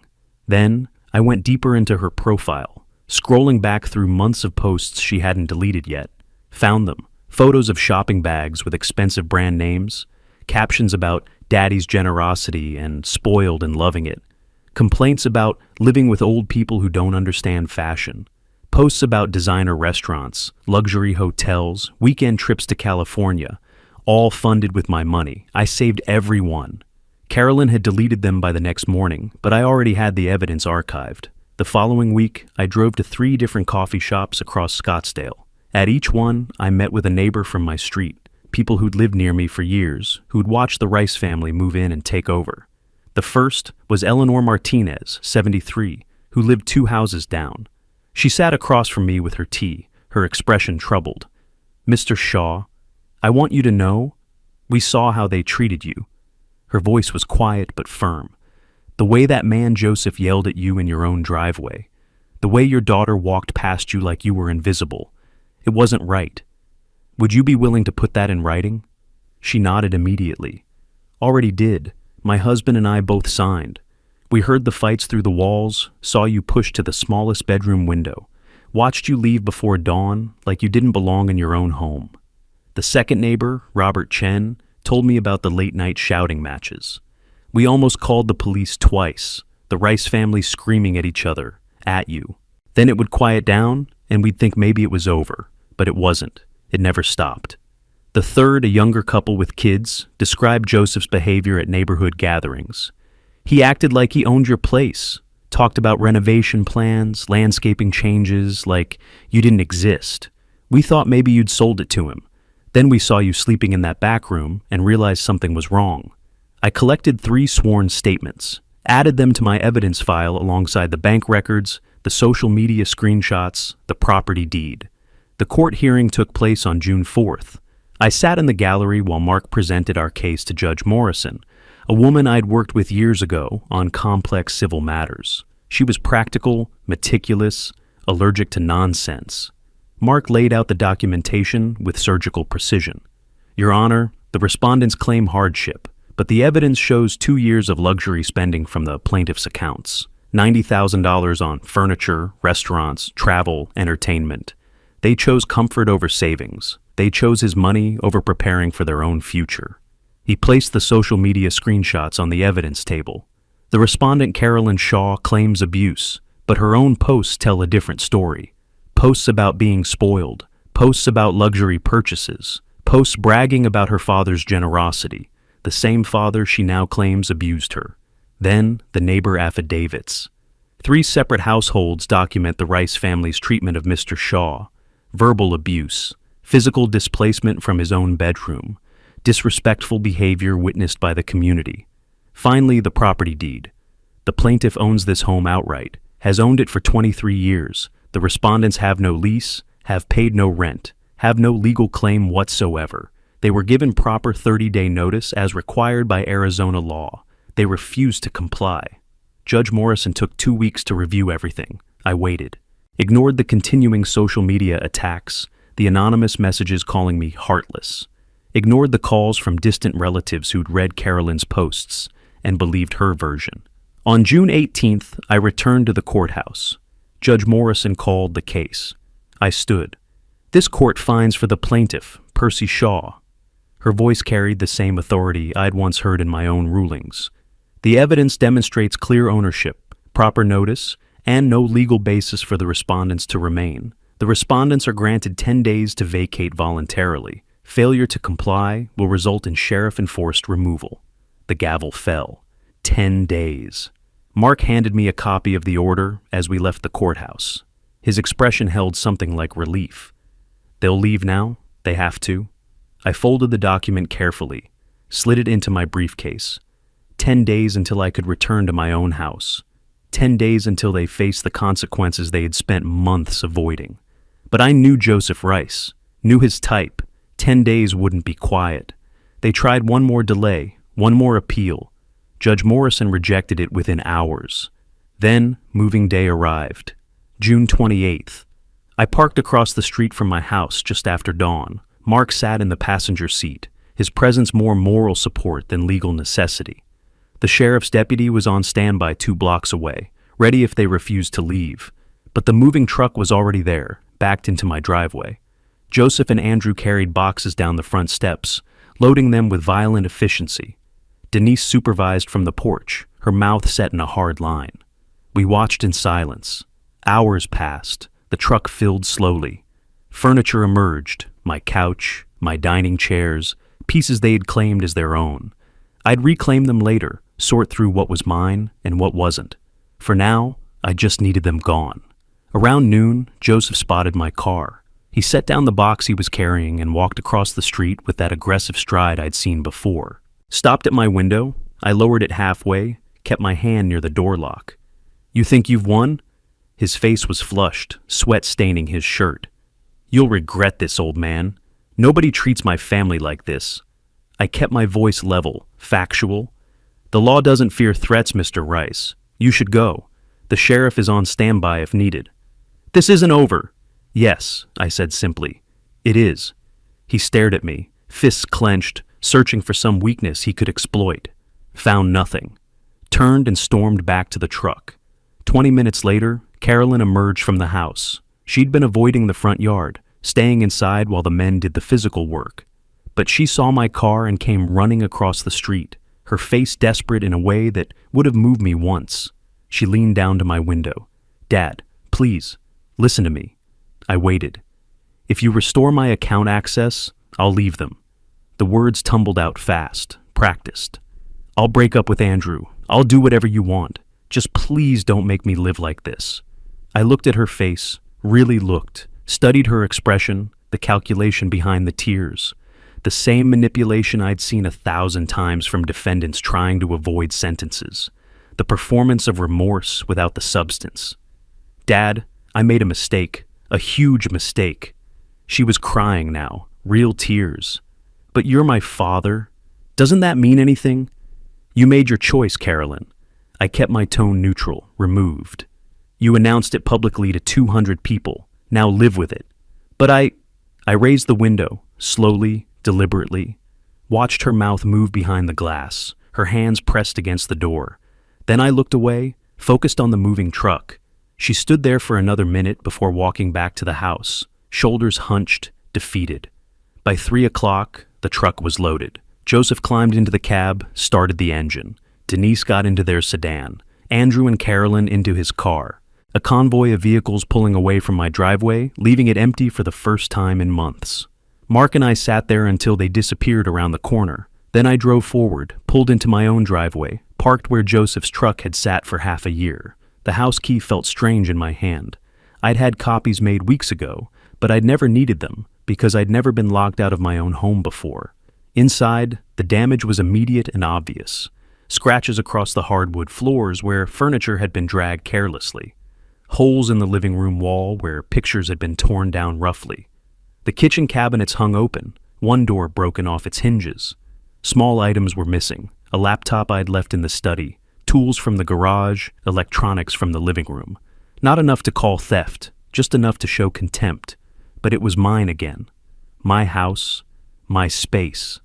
Then, I went deeper into her profile, scrolling back through months of posts she hadn't deleted yet. Found them, photos of shopping bags with expensive brand names, captions about daddy's generosity and spoiled and loving it, complaints about living with old people who don't understand fashion, posts about designer restaurants, luxury hotels, weekend trips to California, all funded with my money. I saved every one. Carolyn had deleted them by the next morning, but I already had the evidence archived. The following week, I drove to 3 different coffee shops across Scottsdale. At each one, I met with a neighbor from my street, people who'd lived near me for years, who'd watched the Rice family move in and take over. The first was Eleanor Martinez, 73, who lived 2 houses down. She sat across from me with her tea, her expression troubled. "Mr. Shaw, I want you to know, we saw how they treated you." Her voice was quiet but firm. The way that man Joseph yelled at you in your own driveway, the way your daughter walked past you like you were invisible, it wasn't right. Would you be willing to put that in writing? She nodded immediately. Already did. My husband and I both signed. We heard the fights through the walls, saw you pushed to the smallest bedroom window, watched you leave before dawn like you didn't belong in your own home. The second neighbor, Robert Chen, told me about the late-night shouting matches. We almost called the police twice, the Rice family screaming at each other, at you. Then it would quiet down, and we'd think maybe it was over, but it wasn't. It never stopped. The third, a younger couple with kids, described Joseph's behavior at neighborhood gatherings. He acted like he owned your place, talked about renovation plans, landscaping changes, like you didn't exist. We thought maybe you'd sold it to him. Then we saw you sleeping in that back room and realized something was wrong. I collected 3 sworn statements, added them to my evidence file alongside the bank records, the social media screenshots, the property deed. The court hearing took place on June 4th. I sat in the gallery while Mark presented our case to Judge Morrison, a woman I'd worked with years ago on complex civil matters. She was practical, meticulous, allergic to nonsense. Mark laid out the documentation with surgical precision. Your Honor, the respondents claim hardship, but the evidence shows 2 years of luxury spending from the plaintiff's accounts. $90,000 on furniture, restaurants, travel, entertainment. They chose comfort over savings. They chose his money over preparing for their own future. He placed the social media screenshots on the evidence table. The respondent Carolyn Shaw claims abuse, but her own posts tell a different story. Posts about being spoiled, posts about luxury purchases, posts bragging about her father's generosity, the same father she now claims abused her. Then, the neighbor affidavits. 3 separate households document the Rice family's treatment of Mr. Shaw. Verbal abuse, physical displacement from his own bedroom, disrespectful behavior witnessed by the community. Finally, the property deed. The plaintiff owns this home outright, has owned it for 23 years. The respondents have no lease, have paid no rent, have no legal claim whatsoever. They were given proper 30-day notice as required by Arizona law. They refused to comply. Judge Morrison took 2 weeks to review everything. I waited. Ignored the continuing social media attacks, the anonymous messages calling me heartless. Ignored the calls from distant relatives who'd read Carolyn's posts and believed her version. On June 18th, I returned to the courthouse. Judge Morrison called the case. I stood. This court finds for the plaintiff, Percy Shaw. Her voice carried the same authority I'd once heard in my own rulings. The evidence demonstrates clear ownership, proper notice, and no legal basis for the respondents to remain. The respondents are granted 10 days to vacate voluntarily. Failure to comply will result in sheriff-enforced removal. The gavel fell. 10 days. Mark handed me a copy of the order as we left the courthouse. His expression held something like relief. They'll leave now? They have to? I folded the document carefully, slid it into my briefcase. 10 days until I could return to my own house. 10 days until they faced the consequences they had spent months avoiding. But I knew Joseph Rice, knew his type. 10 days wouldn't be quiet. They tried one more delay, one more appeal. Judge Morrison rejected it within hours. Then, moving day arrived. June 28th. I parked across the street from my house just after dawn. Mark sat in the passenger seat, his presence more moral support than legal necessity. The sheriff's deputy was on standby 2 blocks away, ready if they refused to leave. But the moving truck was already there, backed into my driveway. Joseph and Andrew carried boxes down the front steps, loading them with violent efficiency. Denise supervised from the porch, her mouth set in a hard line. We watched in silence. Hours passed. The truck filled slowly. Furniture emerged, my couch, my dining chairs, pieces they had claimed as their own. I'd reclaim them later, sort through what was mine and what wasn't. For now, I just needed them gone. Around noon, Joseph spotted my car. He set down the box he was carrying and walked across the street with that aggressive stride I'd seen before. Stopped at my window, I lowered it halfway, kept my hand near the door lock. "You think you've won?" His face was flushed, sweat staining his shirt. "You'll regret this, old man. Nobody treats my family like this." I kept my voice level, factual. "The law doesn't fear threats, Mr. Rice. You should go. The sheriff is on standby if needed." "This isn't over." "Yes," I said simply. "It is." He stared at me, fists clenched, searching for some weakness he could exploit. Found nothing. Turned and stormed back to the truck. 20 minutes later, Carolyn emerged from the house. She'd been avoiding the front yard, staying inside while the men did the physical work. But she saw my car and came running across the street, her face desperate in a way that would have moved me once. She leaned down to my window. "Dad, please, listen to me." I waited. "If you restore my account access, I'll leave them." The words tumbled out fast, practiced. "I'll break up with Andrew. I'll do whatever you want. Just please don't make me live like this." I looked at her face, really looked, studied her expression, the calculation behind the tears. The same manipulation I'd seen 1,000 times from defendants trying to avoid sentences. The performance of remorse without the substance. "Dad, I made a mistake, a huge mistake." She was crying now, real tears. But you're my father. Doesn't that mean anything? You made your choice, Carolyn. I kept my tone neutral, removed. You announced it publicly to 200 people. Now live with it. But I raised the window, slowly, deliberately, watched her mouth move behind the glass, her hands pressed against the door. Then I looked away, focused on the moving truck. She stood there for another minute before walking back to the house, shoulders hunched, defeated. By 3 o'clock, the truck was loaded. Joseph climbed into the cab, started the engine. Denise got into their sedan. Andrew and Carolyn into his car. A convoy of vehicles pulling away from my driveway, leaving it empty for the first time in months. Mark and I sat there until they disappeared around the corner. Then I drove forward, pulled into my own driveway, parked where Joseph's truck had sat for half a year. The house key felt strange in my hand. I'd had copies made weeks ago, but I'd never needed them because I'd never been locked out of my own home before. Inside, the damage was immediate and obvious. Scratches across the hardwood floors where furniture had been dragged carelessly. Holes in the living room wall where pictures had been torn down roughly. The kitchen cabinets hung open, one door broken off its hinges. Small items were missing, a laptop I'd left in the study, tools from the garage, electronics from the living room. Not enough to call theft, just enough to show contempt. But it was mine again. My house, my space.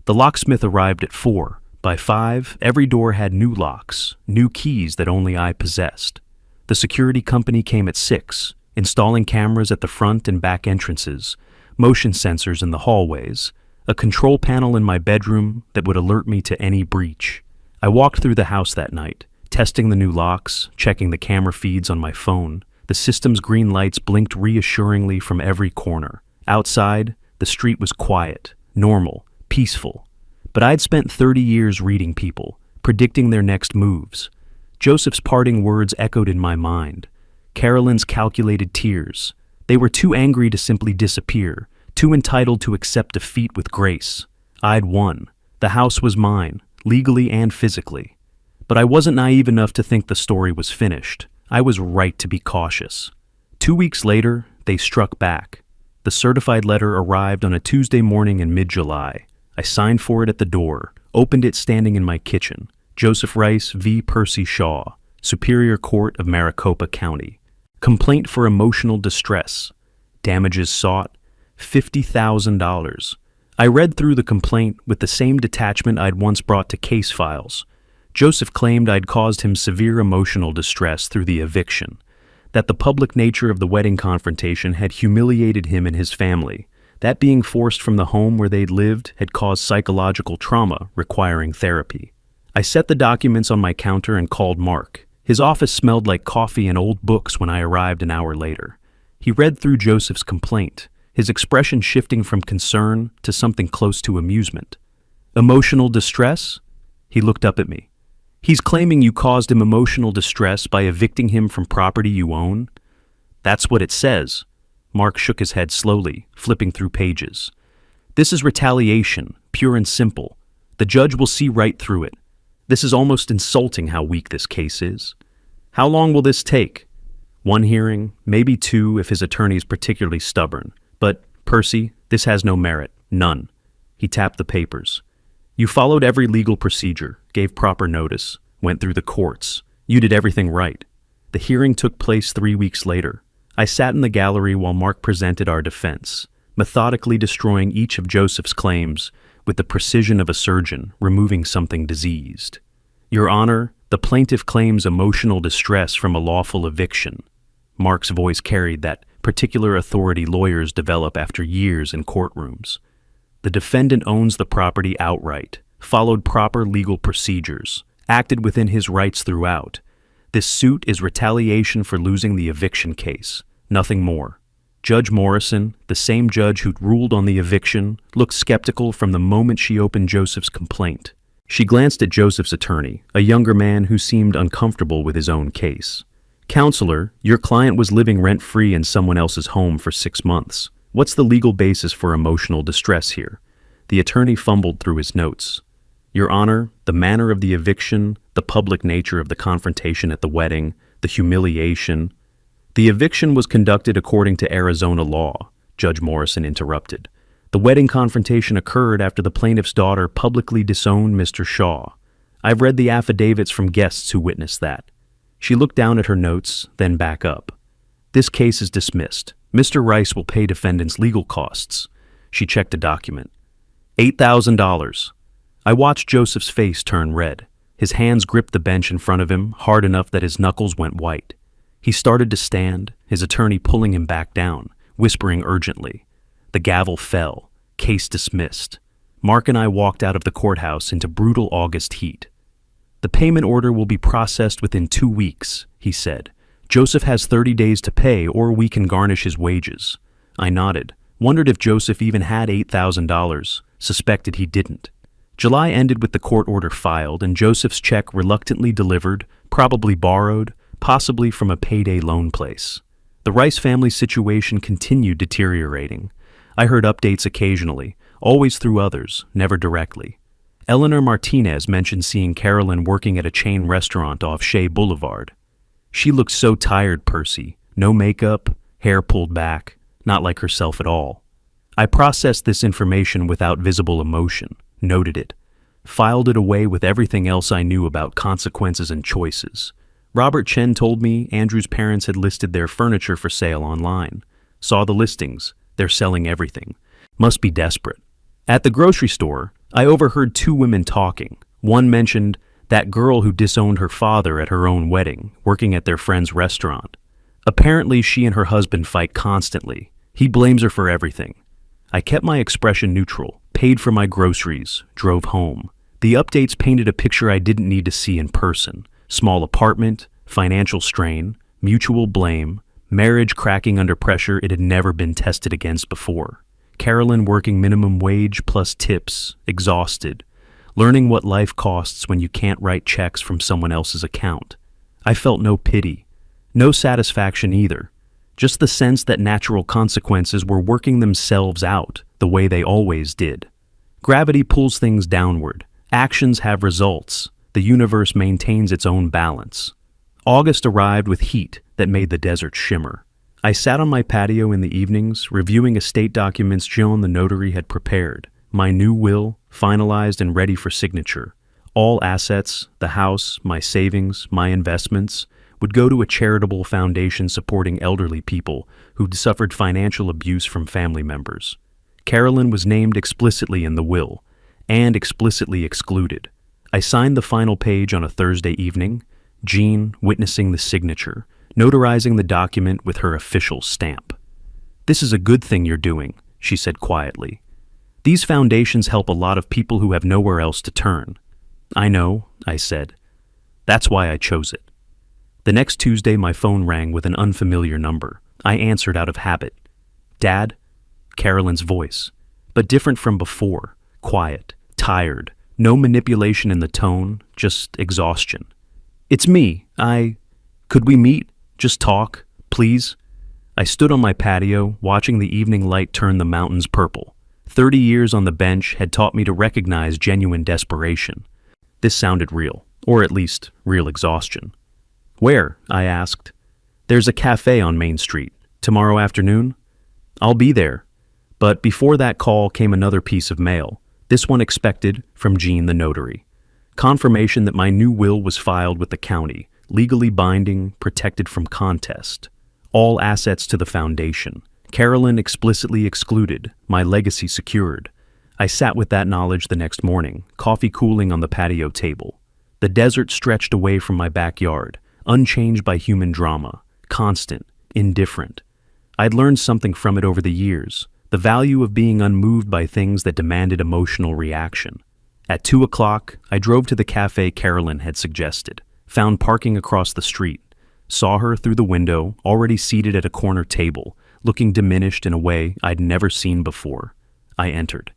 The locksmith arrived at 4. By 5, every door had new locks, new keys that only I possessed. The security company came at 6, installing cameras at the front and back entrances, motion sensors in the hallways, a control panel in my bedroom that would alert me to any breach. I walked through the house that night, testing the new locks, checking the camera feeds on my phone. The system's green lights blinked reassuringly from every corner. Outside, the street was quiet, normal, peaceful. But I'd spent 30 years reading people, predicting their next moves. Joseph's parting words echoed in my mind. Carolyn's calculated tears. They were too angry to simply disappear, too entitled to accept defeat with grace. I'd won. The house was mine, legally and physically. But I wasn't naive enough to think the story was finished. I was right to be cautious. 2 weeks later, they struck back. The certified letter arrived on a Tuesday morning in mid-July. I signed for it at the door, opened it standing in my kitchen. Joseph Rice v. Percy Shaw, Superior Court of Maricopa County. Complaint for emotional distress. Damages sought, $50,000. I read through the complaint with the same detachment I'd once brought to case files. Joseph claimed I'd caused him severe emotional distress through the eviction, that the public nature of the wedding confrontation had humiliated him and his family, that being forced from the home where they'd lived had caused psychological trauma requiring therapy. I set the documents on my counter and called Mark. His office smelled like coffee and old books when I arrived an hour later. He read through Joseph's complaint, his expression shifting from concern to something close to amusement. Emotional distress? He looked up at me. He's claiming you caused him emotional distress by evicting him from property you own? That's what it says. Mark shook his head slowly, flipping through pages. This is retaliation, pure and simple. The judge will see right through it. This is almost insulting how weak this case is. How long will this take? 1 hearing, maybe 2 if his attorney is particularly stubborn. But, Percy, this has no merit. None. He tapped the papers. You followed every legal procedure, gave proper notice, went through the courts. You did everything right. The hearing took place 3 weeks later. I sat in the gallery while Mark presented our defense, methodically destroying each of Joseph's claims with the precision of a surgeon removing something diseased. Your Honor, the plaintiff claims emotional distress from a lawful eviction. Mark's voice carried that particular authority lawyers develop after years in courtrooms. The defendant owns the property outright, followed proper legal procedures, acted within his rights throughout. This suit is retaliation for losing the eviction case, nothing more. Judge Morrison, the same judge who'd ruled on the eviction, looked skeptical from the moment she opened Joseph's complaint. She glanced at Joseph's attorney, a younger man who seemed uncomfortable with his own case. Counselor, your client was living rent-free in someone else's home for 6 months. What's the legal basis for emotional distress here? The attorney fumbled through his notes. Your Honor, the manner of the eviction, the public nature of the confrontation at the wedding, the humiliation. The eviction was conducted according to Arizona law, Judge Morrison interrupted. The wedding confrontation occurred after the plaintiff's daughter publicly disowned Mr. Shaw. I've read the affidavits from guests who witnessed that. She looked down at her notes, then back up. This case is dismissed. Mr. Rice will pay defendants' legal costs. She checked a document. $8,000. I watched Joseph's face turn red. His hands gripped the bench in front of him, hard enough that his knuckles went white. He started to stand, his attorney pulling him back down, whispering urgently. The gavel fell. Case dismissed. Mark and I walked out of the courthouse into brutal August heat. The payment order will be processed within 2 weeks, he said. Joseph has 30 days to pay, or we can garnish his wages. I nodded, wondered if Joseph even had $8,000, suspected he didn't. July ended with the court order filed and Joseph's check reluctantly delivered, probably borrowed, possibly from a payday loan place. The Rice family situation continued deteriorating. I heard updates occasionally, always through others, never directly. Eleanor Martinez mentioned seeing Carolyn working at a chain restaurant off Shea Boulevard. She looked so tired, Percy. No makeup, hair pulled back, not like herself at all. I processed this information without visible emotion, noted it, filed it away with everything else I knew about consequences and choices. Robert Chen told me Andrew's parents had listed their furniture for sale online. Saw the listings. They're selling everything. Must be desperate. At the grocery store, I overheard 2 women talking. One mentioned that girl who disowned her father at her own wedding, working at their friend's restaurant. Apparently, she and her husband fight constantly. He blames her for everything. I kept my expression neutral, paid for my groceries, drove home. The updates painted a picture I didn't need to see in person. Small apartment, financial strain, mutual blame, marriage cracking under pressure it had never been tested against before. Carolyn working minimum wage plus tips, exhausted, learning what life costs when you can't write checks from someone else's account. I felt no pity, no satisfaction either, just the sense that natural consequences were working themselves out the way they always did. Gravity pulls things downward, actions have results, the universe maintains its own balance. August arrived with heat that made the desert shimmer. I sat on my patio in the evenings, reviewing estate documents Joan the notary had prepared. My new will, finalized and ready for signature. All assets, the house, my savings, my investments, would go to a charitable foundation supporting elderly people who'd suffered financial abuse from family members. Carolyn was named explicitly in the will, and explicitly excluded. I signed the final page on a Thursday evening, Jean witnessing the signature, notarizing the document with her official stamp. "This is a good thing you're doing," she said quietly. "These foundations help a lot of people who have nowhere else to turn." "I know," I said. "That's why I chose it." The next Tuesday my phone rang with an unfamiliar number. I answered out of habit. "Dad?" Carolyn's voice, but different from before, quiet, tired, no manipulation in the tone, just exhaustion. "It's me. Could we meet? Just talk, please?" I stood on my patio, watching the evening light turn the mountains purple. 30 years on the bench had taught me to recognize genuine desperation. This sounded real, or at least real exhaustion. "Where?" I asked. "There's a cafe on Main Street. Tomorrow afternoon?" "I'll be there." But before that call came another piece of mail, this one expected from Jean the notary. Confirmation that my new will was filed with the county, legally binding, protected from contest. All assets to the foundation. Carolyn explicitly excluded, my legacy secured. I sat with that knowledge the next morning, coffee cooling on the patio table. The desert stretched away from my backyard, unchanged by human drama, constant, indifferent. I'd learned something from it over the years, the value of being unmoved by things that demanded emotional reaction. At 2 o'clock, I drove to the cafe Carolyn had suggested, found parking across the street, saw her through the window, already seated at a corner table, looking diminished in a way I'd never seen before. I entered.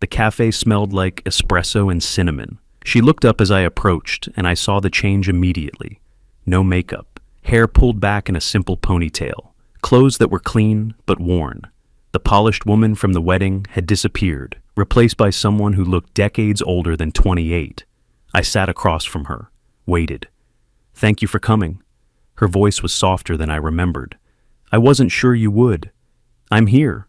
The cafe smelled like espresso and cinnamon. She looked up as I approached, and I saw the change immediately. No makeup, hair pulled back in a simple ponytail, clothes that were clean but worn. The polished woman from the wedding had disappeared, replaced by someone who looked decades older than 28. I sat across from her, waited. "Thank you for coming." Her voice was softer than I remembered. "I wasn't sure you would." "I'm here."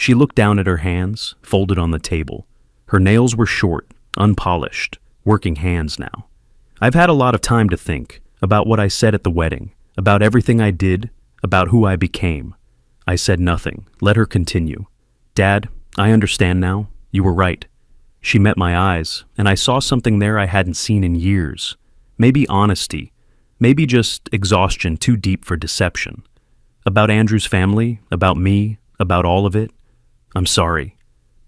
She looked down at her hands, folded on the table. Her nails were short, unpolished, working hands now. I've had a lot of time to think about what I said at the wedding, about everything I did, about who I became. I said nothing, let her continue. Dad, I understand now. You were right. She met my eyes, and I saw something there I hadn't seen in years. Maybe honesty, maybe just exhaustion too deep for deception. About Andrew's family, about me, about all of it. I'm sorry.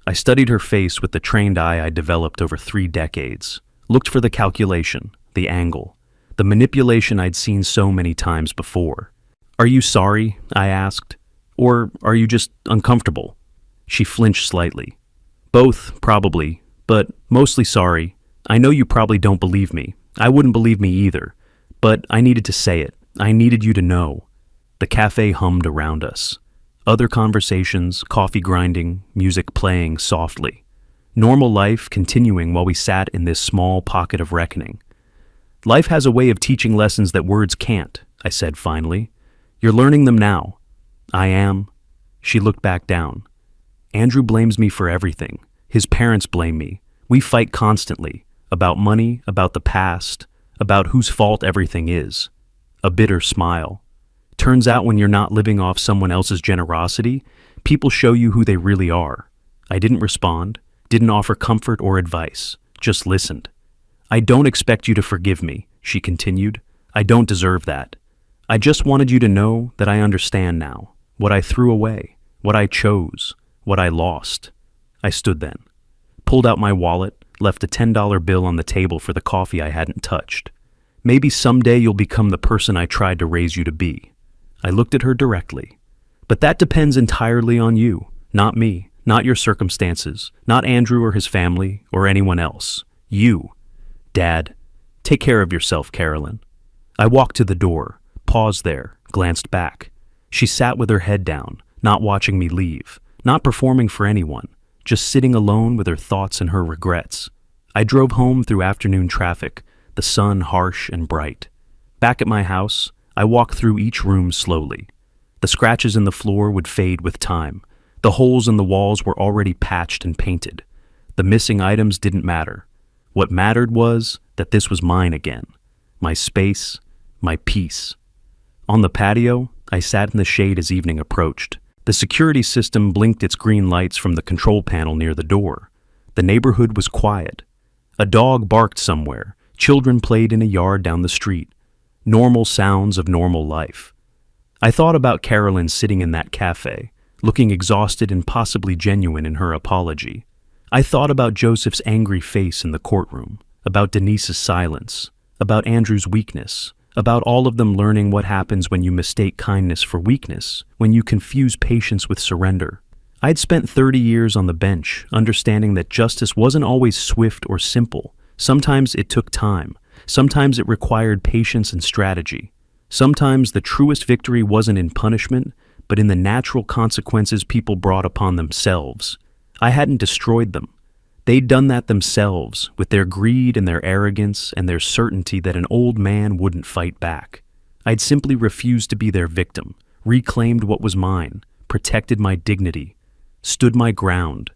I studied her face with the trained eye I developed over 3 decades, looked for the calculation, the angle, the manipulation I'd seen so many times before. Are you sorry? I asked. Or are you just uncomfortable? She flinched slightly. Both, probably, but mostly sorry. I know you probably don't believe me. I wouldn't believe me either. But I needed to say it. I needed you to know. The cafe hummed around us. Other conversations, coffee grinding, music playing softly. Normal life continuing while we sat in this small pocket of reckoning. Life has a way of teaching lessons that words can't, I said finally. You're learning them now. I am. She looked back down. Andrew blames me for everything. His parents blame me. We fight constantly. About money, about the past, about whose fault everything is. A bitter smile. Turns out when you're not living off someone else's generosity, people show you who they really are. I didn't respond, didn't offer comfort or advice, just listened. I don't expect you to forgive me, she continued. I don't deserve that. I just wanted you to know that I understand now, what I threw away, what I chose, what I lost. I stood then, pulled out my wallet, left a $10 bill on the table for the coffee I hadn't touched. Maybe someday you'll become the person I tried to raise you to be. I looked at her directly. But that depends entirely on you, not me, not your circumstances, not Andrew or his family or anyone else. You. Dad, take care of yourself, Carolyn. I walked to the door, paused there, glanced back. She sat with her head down, not watching me leave, not performing for anyone, just sitting alone with her thoughts and her regrets. I drove home through afternoon traffic, the sun harsh and bright. Back at my house, I walked through each room slowly. The scratches in the floor would fade with time. The holes in the walls were already patched and painted. The missing items didn't matter. What mattered was that this was mine again. My space, my peace. On the patio, I sat in the shade as evening approached. The security system blinked its green lights from the control panel near the door. The neighborhood was quiet. A dog barked somewhere. Children played in a yard down the street. Normal sounds of normal life. I thought about Carolyn sitting in that cafe, looking exhausted and possibly genuine in her apology. I thought about Joseph's angry face in the courtroom, about Denise's silence, about Andrew's weakness, about all of them learning what happens when you mistake kindness for weakness, when you confuse patience with surrender. I'd spent 30 years on the bench, understanding that justice wasn't always swift or simple. Sometimes it took time. Sometimes it required patience and strategy. Sometimes the truest victory wasn't in punishment, but in the natural consequences people brought upon themselves. I hadn't destroyed them. They'd done that themselves, with their greed and their arrogance and their certainty that an old man wouldn't fight back. I'd simply refused to be their victim, reclaimed what was mine, protected my dignity, stood my ground.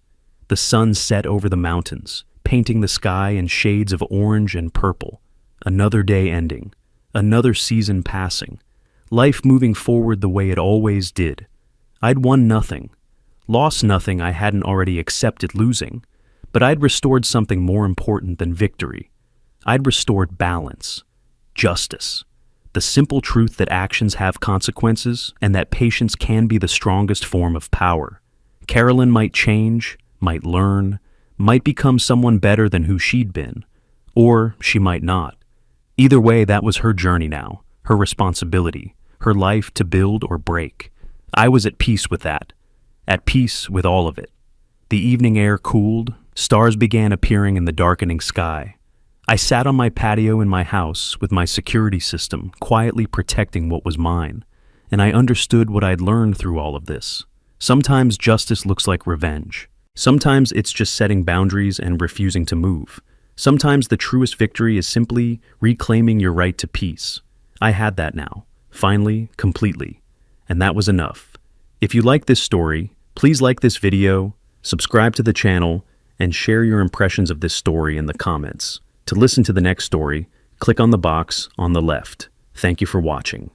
The sun set over the mountains, painting the sky in shades of orange and purple. Another day ending, another season passing, life moving forward the way it always did. I'd won nothing, lost nothing I hadn't already accepted losing, but I'd restored something more important than victory. I'd restored balance, justice, the simple truth that actions have consequences and that patience can be the strongest form of power. Carolyn might change, might learn, might become someone better than who she'd been, or she might not. Either way, that was her journey now, her responsibility, her life to build or break. I was at peace with that, at peace with all of it. The evening air cooled, stars began appearing in the darkening sky. I sat on my patio in my house with my security system quietly protecting what was mine, and I understood what I'd learned through all of this. Sometimes justice looks like revenge. Sometimes it's just setting boundaries and refusing to move. Sometimes the truest victory is simply reclaiming your right to peace. I had that now, finally, completely. And that was enough. If you like this story, Please like this video, subscribe to the channel, and share your impressions of this story in the comments. To listen to the next story, click on the box on the left. Thank you for watching.